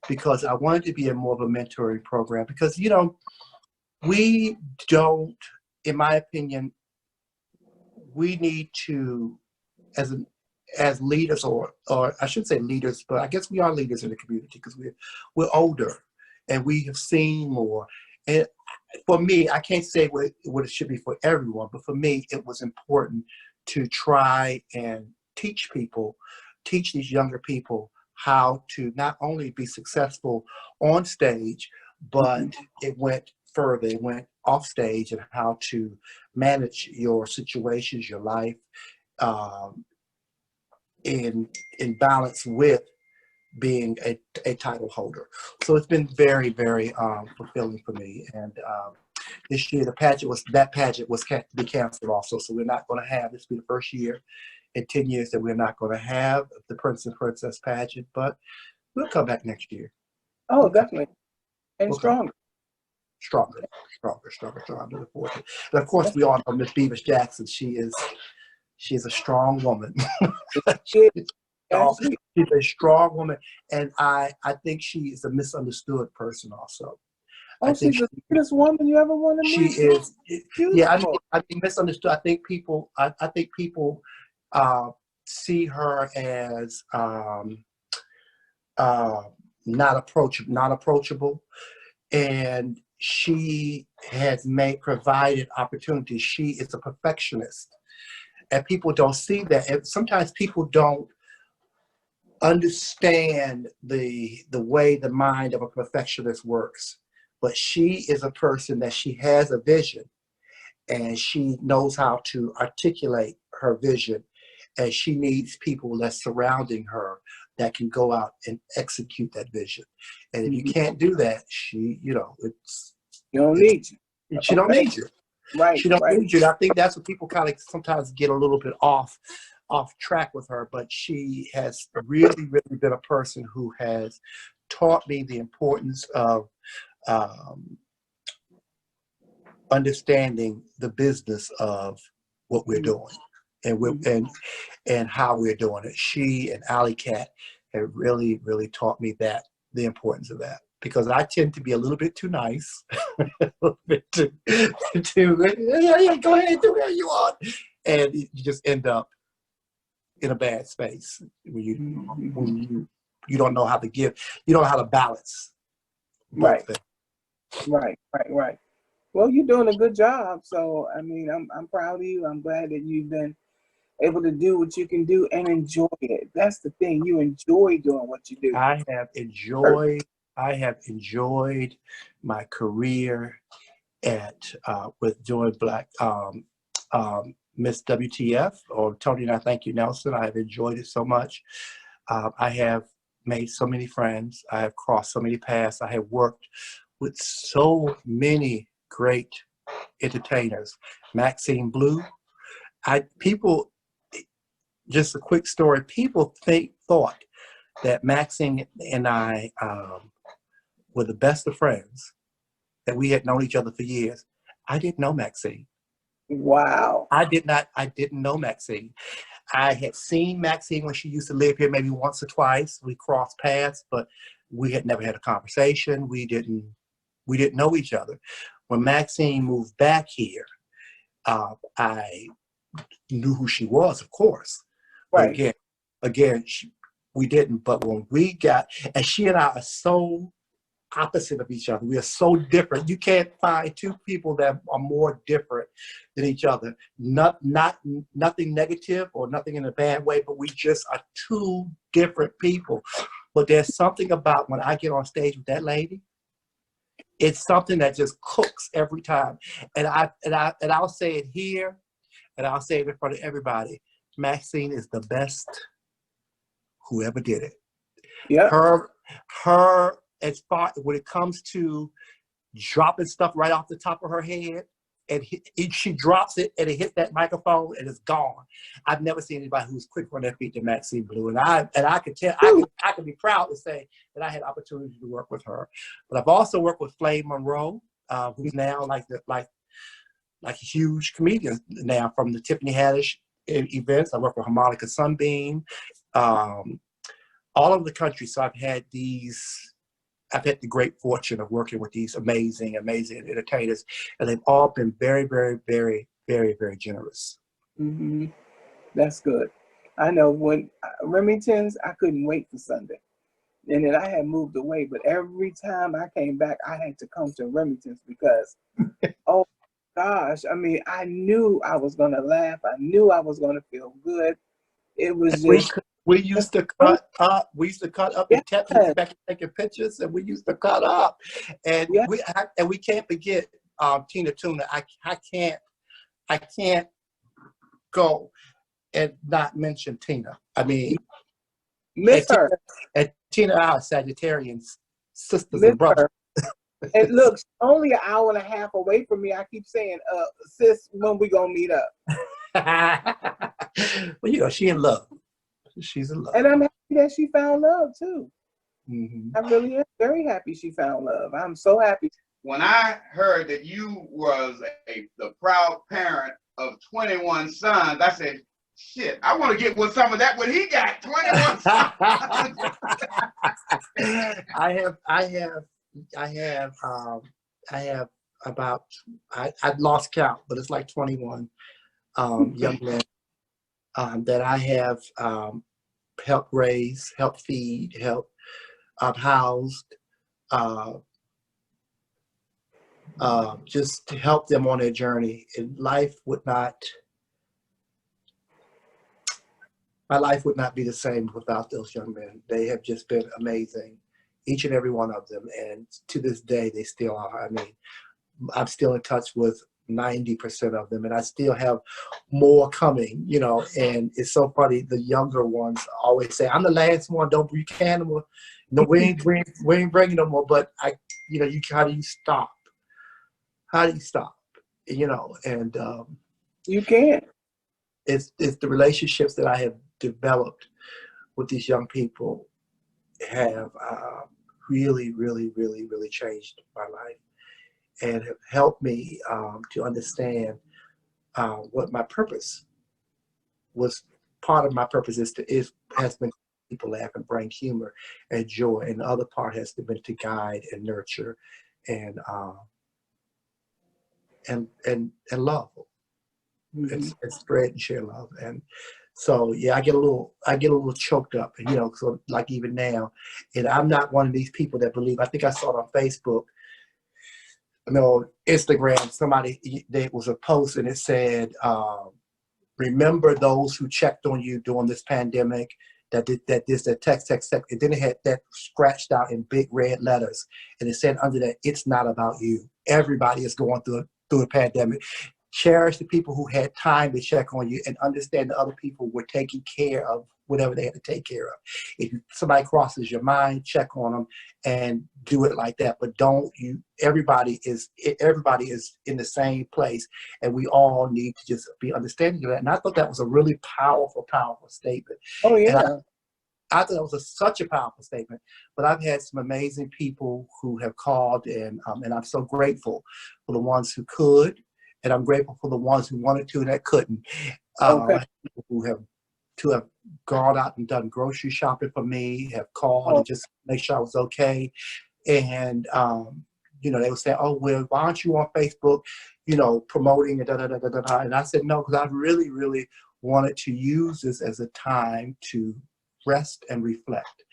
because I wanted to be more of a mentoring program. Because, you know, we don't, in my opinion, we need to, as leaders, or I shouldn't say leaders, but I guess we are leaders in the community because we're older and we have seen more. And for me, I can't say what it should be for everyone, but for me, it was important to try and teach these younger people how to not only be successful on stage, but it went further, it went off stage, and how to manage your situations, your life, in balance with being a title holder. So it's been very, very fulfilling for me. And this year, that pageant was to be canceled also. So we're not going to have, this will be the first year in 10 years that we're not going to have the Prince and Princess pageant, but we'll come back next year. Oh, definitely. And we'll stronger. Stronger. I'm looking forward to it. And of course, we all know Miss Beavis Jackson. She's a strong woman. She's a strong woman, and I think she is a misunderstood person also. Oh, she's the sweetest woman you ever want to meet. She is. Yeah, I mean misunderstood. I think people see her as not approachable, and she has provided opportunities. She is a perfectionist, and people don't see that. And sometimes people don't understand the way the mind of a perfectionist works. But she is a person that she has a vision, and she knows how to articulate her vision, and she needs people that's surrounding her that can go out and execute that vision. And if you can't do that, she don't need you. She don't need you. Right. She don't need you. And I think that's what people kind of sometimes get a little bit off track with her. But she has really, really been a person who has taught me the importance of understanding the business of what we're doing and how we're doing it. She and Alley Cat have really, really taught me the importance of that, because I tend to be a little bit too nice, a little bit too yeah, go ahead, do whatever you want, and you just end up in a bad space when you don't know how to give, you don't know how to balance both things. Right. Well, you're doing a good job. So, I mean, I'm proud of you. I'm glad that you've been able to do what you can do and enjoy it. That's the thing. You enjoy doing what you do. I have enjoyed my career with doing Black Miss WTF, or Tony and I Thank You Nelson. I have enjoyed it so much. I have made so many friends. I have crossed so many paths. I have worked with so many great entertainers. Maxine Blue. Just a quick story. People thought that Maxine and I were the best of friends, that we had known each other for years. I didn't know Maxine. Wow. I didn't know Maxine. I had seen Maxine when she used to live here maybe once or twice. We crossed paths, but we had never had a conversation. We didn't know each other. When Maxine moved back here, I knew who she was, of course. Right. But again, we didn't. But when we got, and she and I are so opposite of each other. We are so different. You can't find two people that are more different than each other. Nothing negative or nothing in a bad way, but we just are two different people. But there's something about when I get on stage with that lady, it's something that just cooks every time. And I'll say it here, and I'll say it in front of everybody, Maxine is the best who ever did it. Yeah. Her, as far when it comes to dropping stuff right off the top of her head, and she drops it and it hits that microphone and it's gone. I've never seen anybody who's quick on their feet than Maxine Blue, and I can tell I can be proud to say that I had opportunity to work with her. But I've also worked with Flame Monroe, who's now like a huge comedian now from the Tiffany Haddish events. I work with Harmonica Sunbeam, all over the country. So I've had the great fortune of working with these amazing, amazing entertainers, and they've all been very, very, very, very, very generous. Mm-hmm. That's good. I know when Remington's, I couldn't wait for Sunday. And then I had moved away, but every time I came back, I had to come to Remington's because, oh gosh, I mean, I knew I was going to laugh. I knew I was going to feel good. It was just. We used to cut up. We used to cut up and Yes. back and taking pictures, and we used to cut up. And Yes. we can't forget Tina Tuna. I can't go and not mention Tina. I mean, Miss her. And Tina and I are Sagittarians, sisters Miss and brothers. her. And look, she's only an hour and a half away from me. I keep saying, sis, when we gonna meet up? Well, you know, she in love. She's in love. And I'm happy that she found love too. Mm-hmm. I really am very happy she found love. I'm so happy. When I heard that you was the proud parent of 21 sons, I said, shit, I want to get with some of that when he got 21 sons. I have about, I lost count, but it's like 21 young men that I have helped raise, helped feed, helped housed, just to help them on their journey. And my life would not be the same without those young men. They have just been amazing, each and every one of them. And to this day, they still are. I mean, I'm still in touch with 90% of them, and I still have more coming, you know. And it's so funny, the younger ones always say, I'm the last one, don't bring animal. No, we ain't bringing no more. But how do you stop? How do you stop? You know, and You can't. It's the relationships that I have developed with these young people have really, really, really, really changed my life, and have helped me to understand what my purpose was. Part of my purpose has been to people laugh and bring humor and joy, and the other part has been to guide and nurture and love. Mm-hmm. It's spread and share love. And so yeah, I get a little choked up, and you know, so like even now, and I'm not one of these people that believe. I think I saw it on Facebook, Instagram. There was a post and it said, remember those who checked on you during this pandemic, that text. And then it had that scratched out in big red letters, and it said under that, it's not about you. Everybody is going through a pandemic. Cherish the people who had time to check on you, and understand that other people were taking care of whatever they had to take care of. If somebody crosses your mind, check on them and do it like that. But everybody is in the same place, and we all need to just be understanding of that. And I thought that was a really powerful, powerful statement. Oh yeah. And I thought it was such a powerful statement. But I've had some amazing people who have called, and I'm so grateful for the ones who could, and I'm grateful for the ones who wanted to and that couldn't. Okay. People who have gone out and done grocery shopping for me, have called and just make sure I was okay. And they would say, oh, well, why aren't you on Facebook, promoting and da-da-da-da-da. And I said, no, because I really, really wanted to use this as a time to rest and reflect.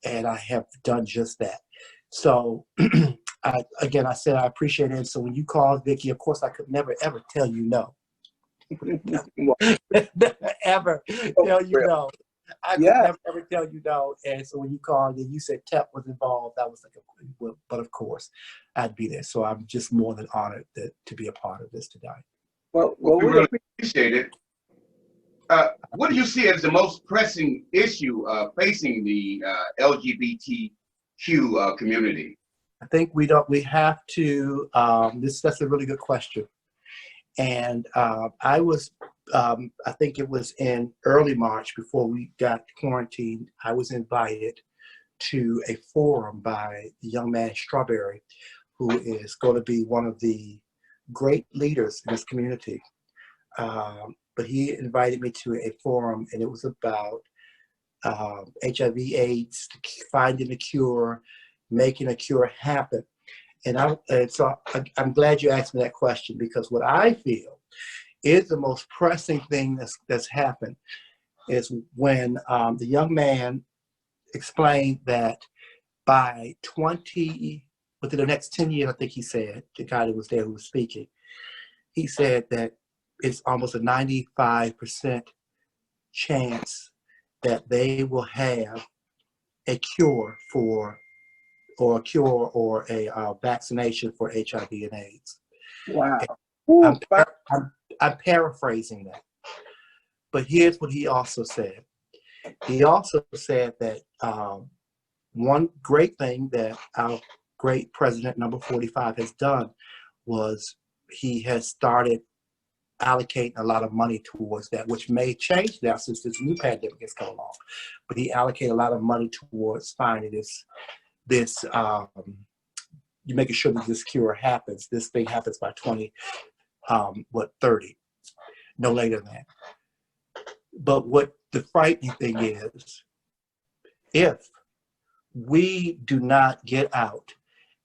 And I have done just that. So I said I appreciate it. So when you called, Vicki, of course, I could never, ever tell you no. Never, ever tell you no. I could never, ever tell you no. And so when you called and you said TEP was involved, I was like, but of course, I'd be there. So I'm just more than honored to be a part of this tonight. Well, We we really appreciate it. What do you see as the most pressing issue facing the LGBTQ community? I think we have to, that's a really good question. And I think it was in early March before we got quarantined, I was invited to a forum by the young man Strawberry, who is going to be one of the great leaders in this community. But he invited me to a forum, and it was about HIV/AIDS, finding a cure, making a cure happen. And so I'm glad you asked me that question, because what I feel is the most pressing thing that's happened is when the young man explained that within the next 10 years, I think he said, the guy that was there who was speaking, he said that it's almost a 95% chance that they will have a cure or a vaccination for HIV and AIDS. wow. I'm paraphrasing that. But here's what he also said. He also said that one great thing that our great president, number 45, has done was he has started allocating a lot of money towards that, which may change now since this new pandemic has come along. But he allocated a lot of money towards finding this you making sure that this cure happens. This thing happens by 30, no later than that. But what the frightening thing is, if we do not get out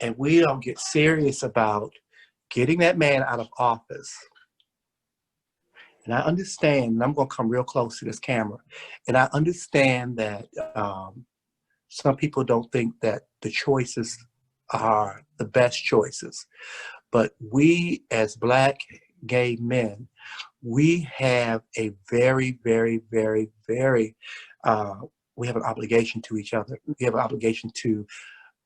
and we don't get serious about getting that man out of office, and I understand, and I'm going to come real close to this camera, and I understand that some people don't think that the choices are the best choices. But we, as Black gay men, we have a very, very, very, very, we have an obligation to each other. We have an obligation to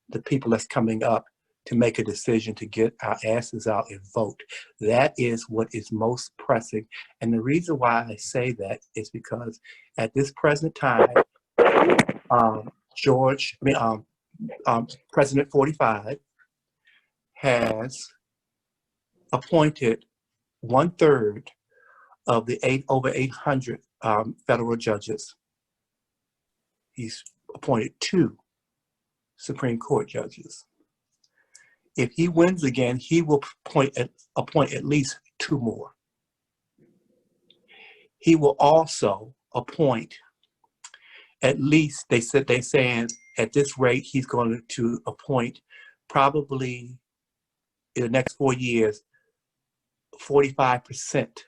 the people that's coming up to make a decision to get our asses out and vote. That is what is most pressing. And the reason why I say that is because at this present time, President 45 has appointed 1/3 of the over 800 federal judges. He's appointed 2 Supreme Court judges. If he wins again, he will appoint at least 2 more. He will also appoint at least, they're saying at this rate, he's going to appoint probably in the next 4 years, 45%,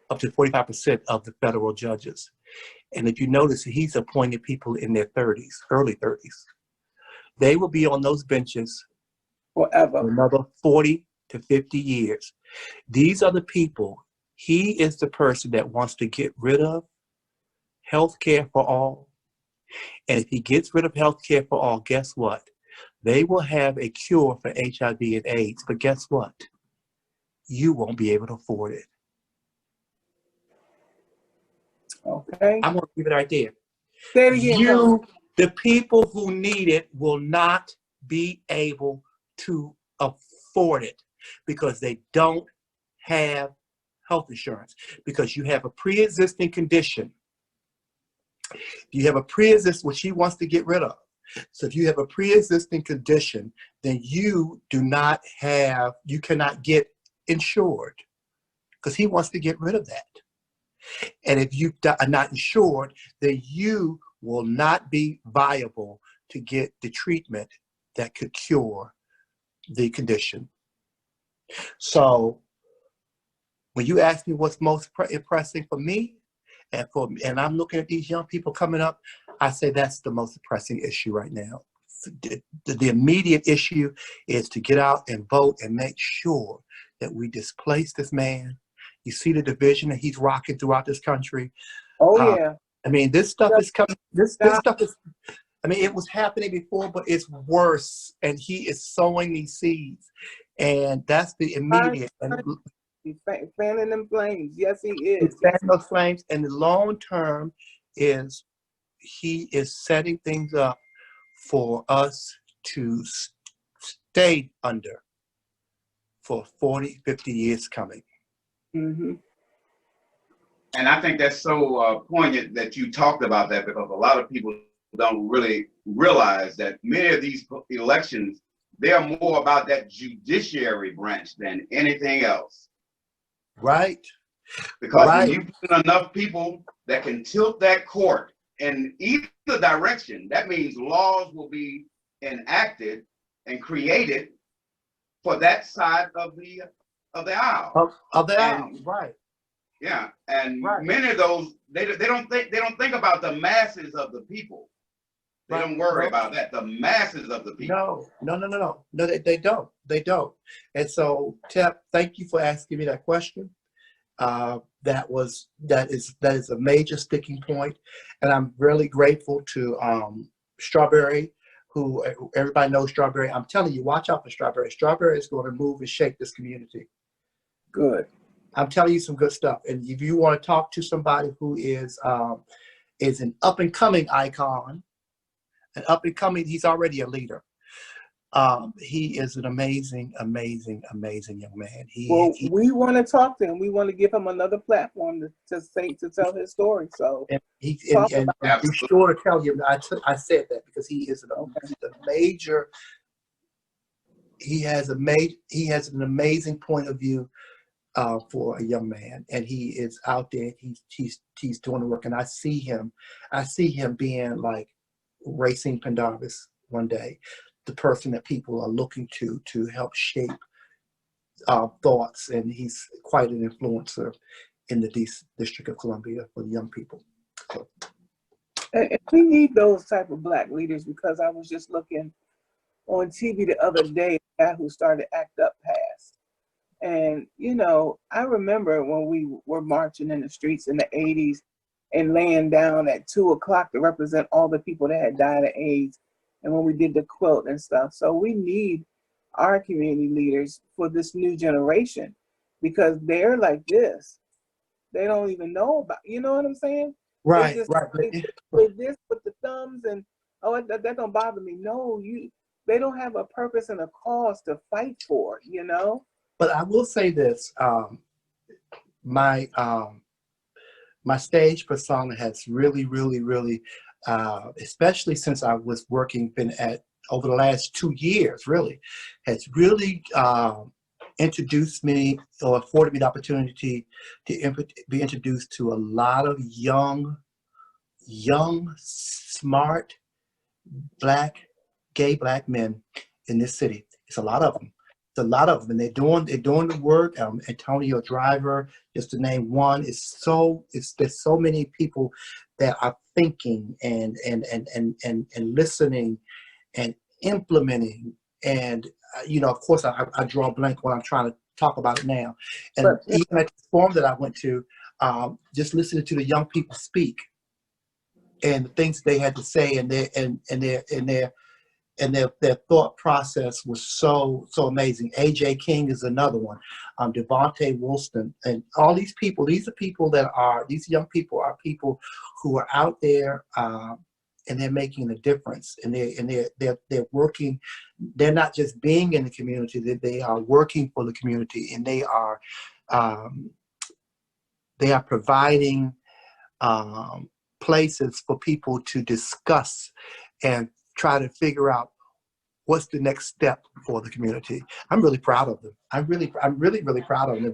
up to 45% of the federal judges. And if you notice, he's appointed people in their 30s, early 30s. They will be on those benches forever, for another 40 to 50 years. These are the people, he is the person that wants to get rid of health care for all. And if he gets rid of health care for all, guess what? They will have a cure for HIV and AIDS, but guess what? You won't be able to afford it. okay? I'm going to leave it right there. Say it again. The people who need it will not be able to afford it because they don't have health insurance, because you have a pre-existing condition. You have a pre-existing, which he wants to get rid of. So if you have a pre-existing condition, then you cannot get insured, because he wants to get rid of that. And if you are not insured, then you will not be viable to get the treatment that could cure the condition. So when you ask me what's most pressing for me, and I'm looking at these young people coming up, I say that's the most pressing issue right now. The immediate issue is to get out and vote and make sure that we displace this man. You see the division that he's rocking throughout this country. Oh yeah. I mean, this stuff is coming. This stuff is. I mean, it was happening before, but it's worse. And he is sowing these seeds, and that's the immediate. He's fanning them flames. Yes, he He's is. Yes, fanning those flames, and the long term is he is setting things up for us to stay under for 40, 50 years coming. mm-hmm. And I think that's so poignant that you talked about that, because a lot of people don't really realize that many of these elections, they're more about that judiciary branch than anything else. Right. Because when Right. you put enough people that can tilt that court in either direction, that means laws will be enacted and created for that side of the aisle. Of the aisle. And Right. yeah, and Right. many of those they don't think about the masses of the people. They Right. don't worry No. about that. The masses of the people. No. They don't. They don't. And so, TEP, thank you for asking me that question. That is a major sticking point, and I'm really grateful to Strawberry, who everybody knows Strawberry. I'm telling you, watch out for Strawberry. Strawberry is going to move and shake this community. Good. I'm telling you some good stuff. And if you want to talk to somebody who is an up and coming icon, he's already a leader. He is an amazing, amazing, amazing young man. We want to talk to him. We want to give him another platform to tell his story. So and be Absolutely. sure to tell him that I said that, because he is a major. He has an amazing point of view for a young man, and he is out there. He's doing the work, and I see him being like Racing Pendarvis one day, the person that people are looking to help shape thoughts, and he's quite an influencer in the District of Columbia for young people. So. and we need those type of Black leaders, because I was just looking on TV the other day, a guy who started Act Up passed. And, you know, I remember when we were marching in the streets in the 80s and laying down at 2 o'clock to represent all the people that had died of AIDS, and when we did the quilt and stuff. So we need our community leaders for this new generation, because they're like this. They don't even know about, you know what I'm saying? Right. They this with the thumbs and, oh, that don't bother me. No, they don't have a purpose and a cause to fight for, you know? But I will say this: my stage persona has really, especially since I was over the last 2 years, has really introduced me, or afforded me the opportunity to be introduced to a lot of young, smart, gay black men in this city. It's a lot of them. And they're doing the work. Antonio Driver, just to name one. There's so many people that are thinking and listening and implementing. And of course, I draw a blank when I'm trying to talk about it now. And even at the forum that I went to, just listening to the young people speak and the things they had to say, and their thought process was so amazing. AJ King is another one. Devontae Woolston, and all these people. These young people are people who are out there, and they're making a difference. And they're working. They're not just being in the community. They are working for the community, and they are providing places for people to discuss and try to figure out what's the next step for the community. I'm really proud of them. I'm really proud of them.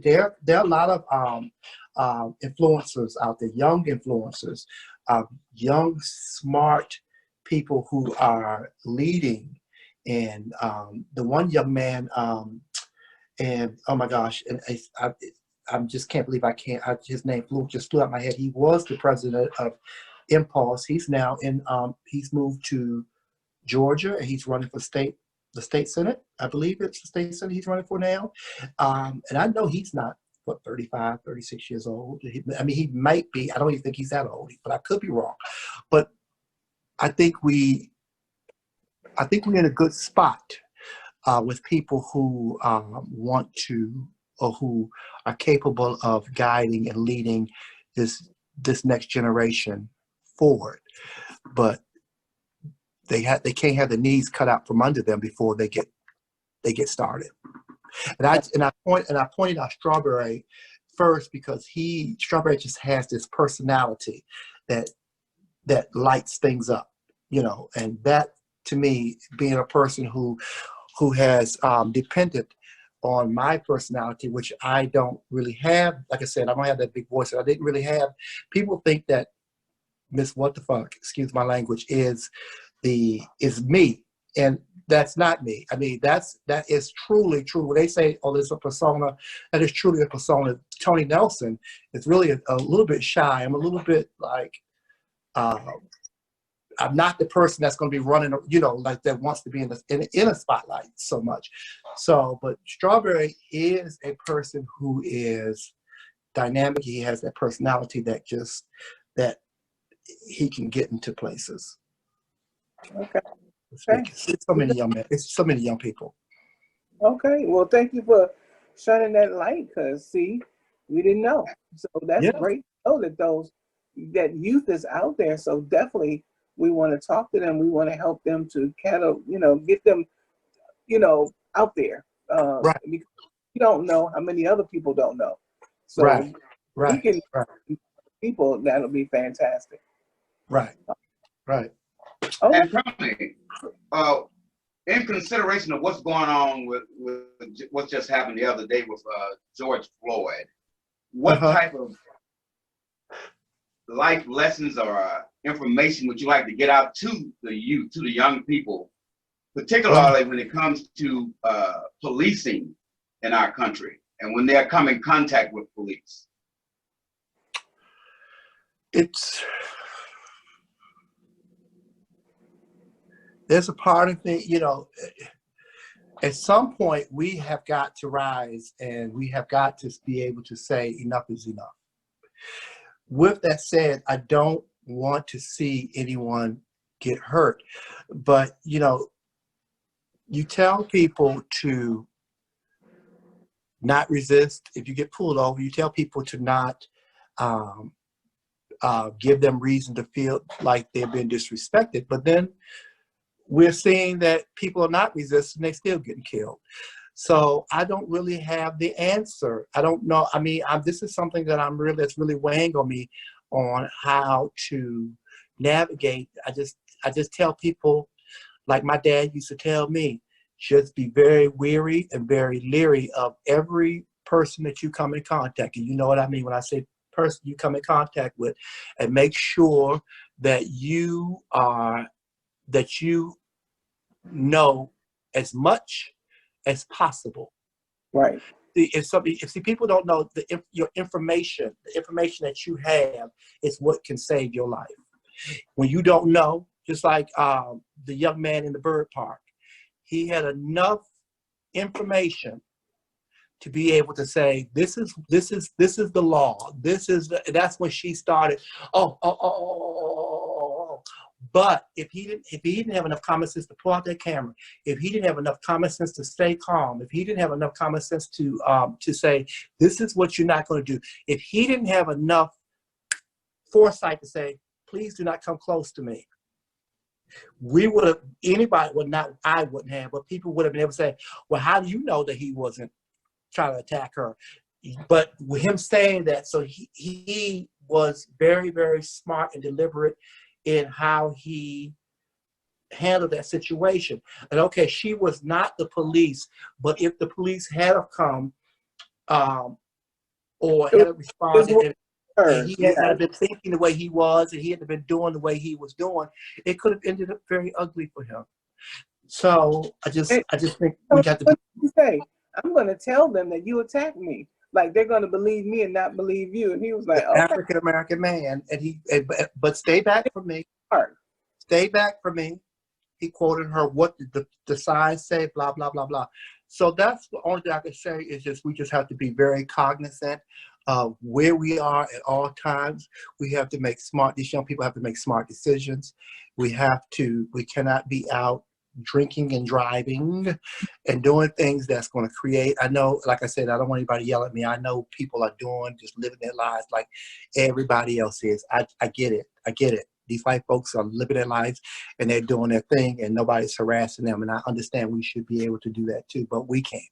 There are a lot of influencers out there, young influencers, young smart people who are leading. And the one young man, and oh my gosh, and I just can't believe his name just flew out my head. He was the president of Impulse. He's now he's moved to Georgia, and he's running for the state senate. I believe it's the state senate he's running for now. And I know he's not, 35, 36 years old. He might be. I don't even think he's that old, but I could be wrong. But I think we're in a good spot with people who want to or who are capable of guiding and leading this next generation forward. But they can't have the knees cut out from under them before they get started. And I pointed out Strawberry first because Strawberry just has this personality that lights things up, you know, and that to me, being a person who has depended on my personality, which I don't really have. Like I said, I don't have that big voice that I didn't really have. People think that Miss What the Fuck, excuse my language, is me. And that's not me. I mean, that is truly true. When they say, oh, there's a persona, that is truly a persona. Tony Nelson is really a little bit shy. I'm a little bit like, I'm not the person that's going to be running, you know, like that wants to be in a spotlight so much. So, but Strawberry is a person who is dynamic. He has that personality that he can get into places. Okay. It's so many young men. It's so many young people. Okay. Well, thank you for shining that light. Cause see, we didn't know. So that's great to know that youth is out there. So definitely, we want to talk to them. We want to help them to kind of, you know, get them, you know, out there. Right. Because you don't know how many other people don't know. So right. we can people, that'll be fantastic. Right. Right. Okay. And Tony, in consideration of what's going on with what just happened the other day with George Floyd, what type of life lessons or information would you like to get out to the youth, to the young people, particularly when it comes to policing in our country and when they come in contact with police? There's a part of me, you know, at some point we have got to rise and we have got to be able to say enough is enough. With that said, I don't want to see anyone get hurt, but you know, you tell people to not resist. If you get pulled over, you tell people to not give them reason to feel like they've been disrespected, but then we're seeing that people are not resisting, they're still getting killed. So I don't really have the answer. I don't know. I mean, this is something that that's really weighing on me on how to navigate. I just tell people, like my dad used to tell me, just be very weary and very leery of every person that you come in contact. And you know what I mean when I say person you come in contact with, and make sure that you know as much as possible. Right. If people don't know your information, the information that you have is what can save your life. When you don't know, just like the young man in the bird park, he had enough information to be able to say, this is the law. That's when she started. But if he didn't have enough common sense to pull out that camera, if he didn't have enough common sense to stay calm, if he didn't have enough common sense to say, this is what you're not going to do, if he didn't have enough foresight to say, please do not come close to me, I wouldn't have, but people would have been able to say, well, how do you know that he wasn't trying to attack her? But with him saying that, so he was very, very smart and deliberate in how he handled that situation. And okay, she was not the police, but if the police had come or had responded, and he had been thinking the way he was, and he had been doing the way he was doing, it could have ended up very ugly for him. So I just think we got to say, I'm going to tell them that you attacked me. Like they're going to believe me and not believe you. And he was like, okay. African American man, and but stay back from me. Stay back from me. He quoted her, what did the signs say, blah, blah, blah, blah. So that's the only thing I can say is we just have to be very cognizant of where we are at all times. We have to make these young people have to make smart decisions. We cannot be out drinking and driving and doing things that's going to create. I know, like I said, I don't want anybody to yell at me. I know people are doing, just living their lives like everybody else is. I get it. I get it. These white folks are living their lives and they're doing their thing and nobody's harassing them. And I understand we should be able to do that too, but we can't.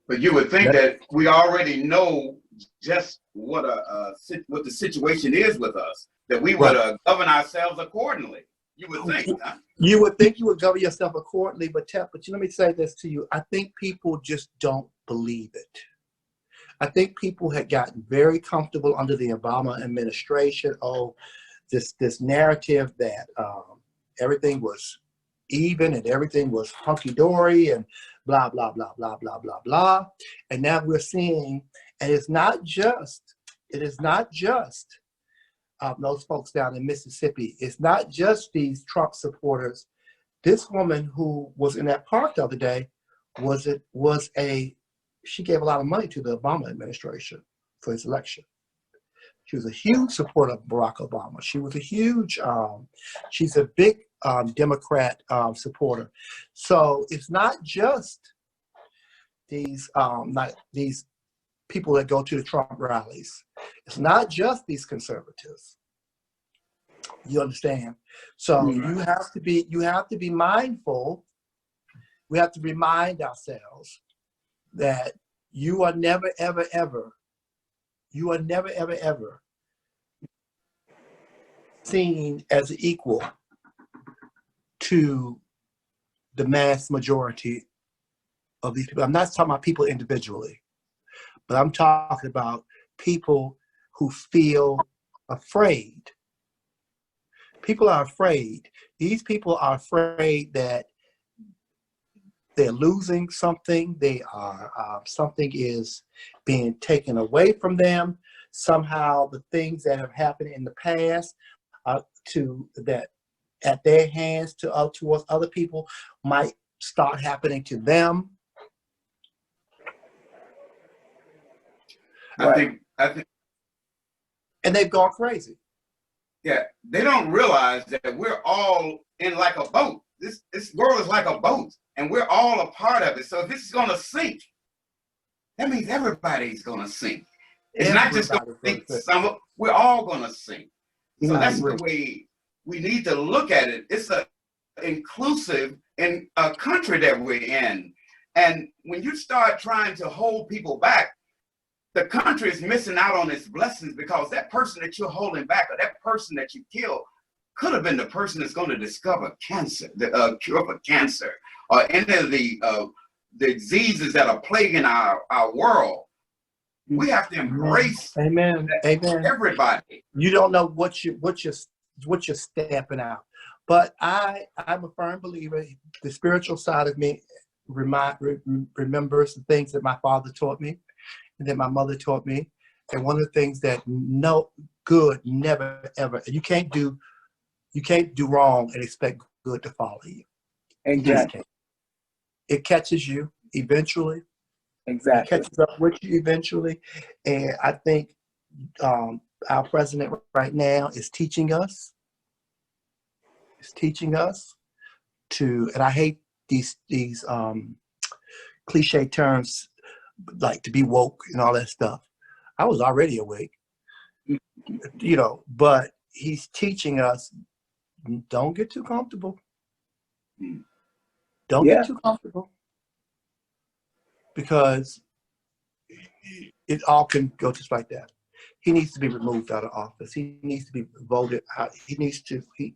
But you would think that we already know just what the situation is with us, that we would govern ourselves accordingly. You would think, huh? You would think you would govern yourself accordingly, but let me say this to you. I think people just don't believe it. I think people had gotten very comfortable under the Obama administration. Oh, this narrative that everything was even and everything was hunky-dory and blah, blah, blah, blah, blah, blah, blah. And now we're seeing, and it is not just those folks down in Mississippi. It's not just these Trump supporters. This woman who was in that park the other day she gave a lot of money to the Obama administration for his election. She was a huge supporter of Barack Obama. She was a huge, she's a big Democrat supporter. So it's not just these people that go to the Trump rallies. It's not just these conservatives. You understand? So you have to be mindful. We have to remind ourselves that you are never, ever, ever seen as an equal to the mass majority of these people. I'm not talking about people individually, but I'm talking about people who feel afraid. People are afraid. These people are afraid that they're losing something. They are something is being taken away from them. Somehow, the things that have happened in the past, at their hands towards other people, might start happening to them. I think, and they've gone crazy. Yeah, they don't realize that we're all in like a boat. This world is like a boat, and we're all a part of it. So if this is going to sink, that means everybody's going to sink. It's not just going to sink some. We're all going to sink. So that's the way we need to look at it. It's a inclusive in a country that we're in, and when you start trying to hold people back, the country is missing out on its blessings, because that person that you're holding back, or that person that you killed, could have been the person that's going to discover cancer, the cure for cancer, or any of the diseases that are plaguing our world. We have to embrace Amen. Everybody. You don't know what you're stepping out. But I'm a firm believer. The spiritual side of me remembers the things that my father taught me and that my mother taught me. And one of the things that no good, never ever, you can't do wrong and expect good to follow you. Exactly. It catches you eventually. Exactly. It catches up with you eventually. And I think our president right now is teaching us. To, and I hate these cliche terms like to be woke and all that stuff. I was already awake, but he's teaching us, don't get too comfortable. Don't get too comfortable, because it all can go just like that. He needs to be removed out of office. He needs to be voted out.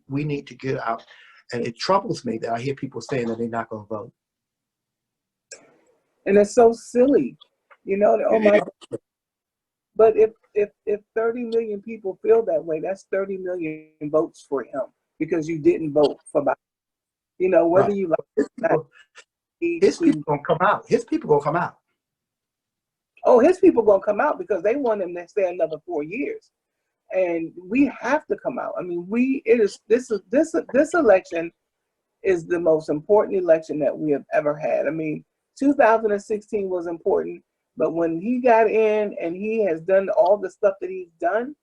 We need to get out. And it troubles me that I hear people saying that they're not going to vote. And it's so silly, oh my God. But if 30 million people feel that way, that's 30 million votes for him, because you didn't vote for Biden. Whether you like it or not. His people going to come out. His people going to come out. Oh, his people going to come out because they want him to stay another 4 years. And we have to come out. I mean, this election is the most important election that we have ever had. I mean, 2016 was important, but when he got in and he has done all the stuff that he's done,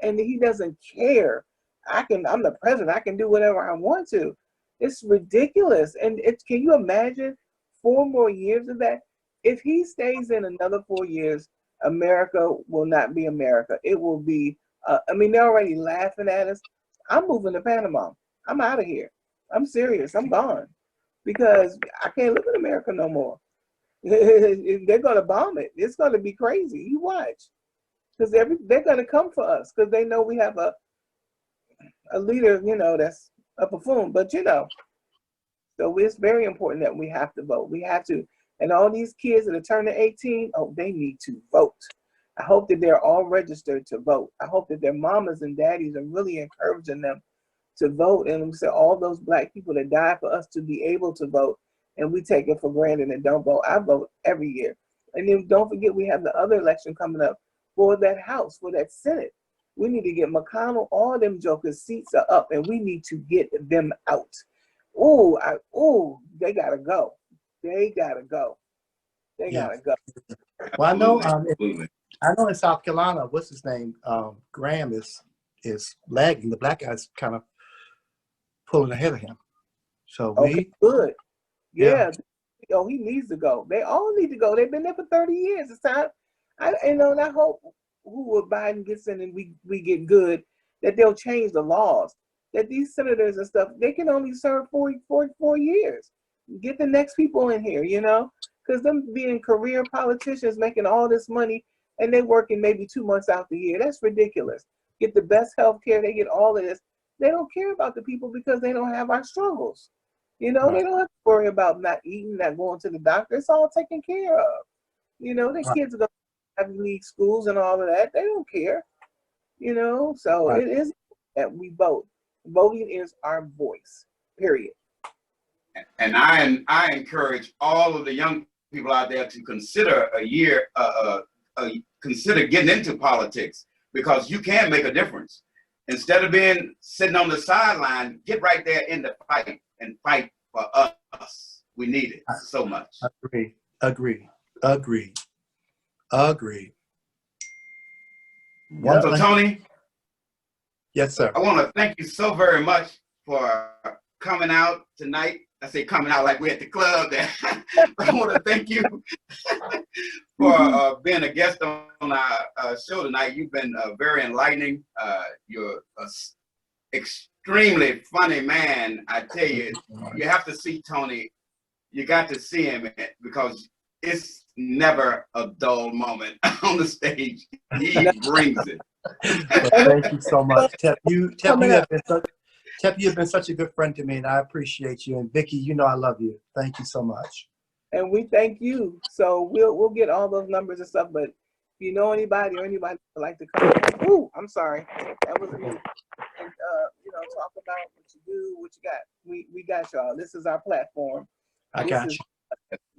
and he doesn't care. I'm the president. I can do whatever I want to. It's ridiculous. And can you imagine 4 more years of that? If he stays in another 4 years, America will not be America. It will be, I mean, they're already laughing at us. I'm moving to Panama. I'm out of here. I'm serious. I'm gone because I can't live in America no more. They're going to bomb it. It's going to be crazy. You watch. Because they're going to come for us because they know we have a leader, you know, that's a buffoon. But, you know, so it's very important that we have to vote. We have to. And all these kids that are turning 18, oh, they need to vote. I hope that they're all registered to vote. I hope that their mamas and daddies are really encouraging them to vote. And we say all those Black people that died for us to be able to vote, and we take it for granted and don't vote. I vote every year. And then don't forget we have the other election coming up for that House, for that Senate. We need to get McConnell, all them jokers, seats are up, and we need to get them out. They gotta go. They gotta go. They gotta go. Well, I know, Absolutely. I know in South Carolina, what's his name? Graham is lagging. The Black guy's kind of pulling ahead of him. So Okay, good. Yeah. Oh, he needs to go. They all need to go. They've been there for 30 years. It's time. And I hope who Biden gets in and we get good, that they'll change the laws. That these senators and stuff, they can only serve 4 years. Get the next people in here, you know? Because them being career politicians making all this money and they working maybe 2 months out the year. That's ridiculous. Get the best health care. They get all of this. They don't care about the people because they don't have our struggles. You know, Right. They don't have to worry about not eating, not going to the doctor. It's all taken care of. You know, the kids go to Ivy League schools and all of that. They don't care. You know, so Right. it is that we vote. Voting is our voice, period. And I encourage all of the young people out there to consider consider getting into politics, because you can make a difference. Instead of being sitting on the sideline, get right there in the fight and fight for us. We need it so much. Agree. Yep. So Tony, Yes, sir. I want to thank you so very much for coming out tonight. I say coming out like we're at the club there. I want to thank you for being a guest on our show tonight. You've been very enlightening. You're an extremely funny man. I tell you, you have to see Tony. You got to see him because it's never a dull moment on the stage. He brings it. Well, thank you so much, Tep. You have been such a good friend to me, and I appreciate you. And Vicki, you know I love you. Thank you so much. And we thank you. So we'll get all those numbers and stuff. But if you know anybody or anybody would like to come, I'm sorry, that was me. And talk about what you do, what you got. We got y'all. This is our platform. I got you.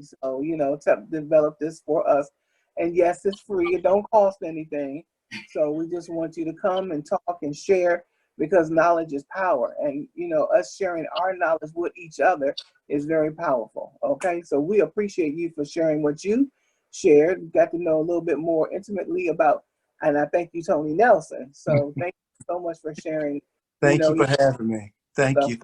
So TEP developed this for us, and yes, it's free. It don't cost anything. So we just want you to come and talk and share, because knowledge is power, and us sharing our knowledge with each other is very powerful. Okay, so we appreciate you for sharing what you shared. Got to know a little bit more intimately about, and I thank you, Tony Nelson. So thank you so much for sharing. Thank you for having me. Thank you.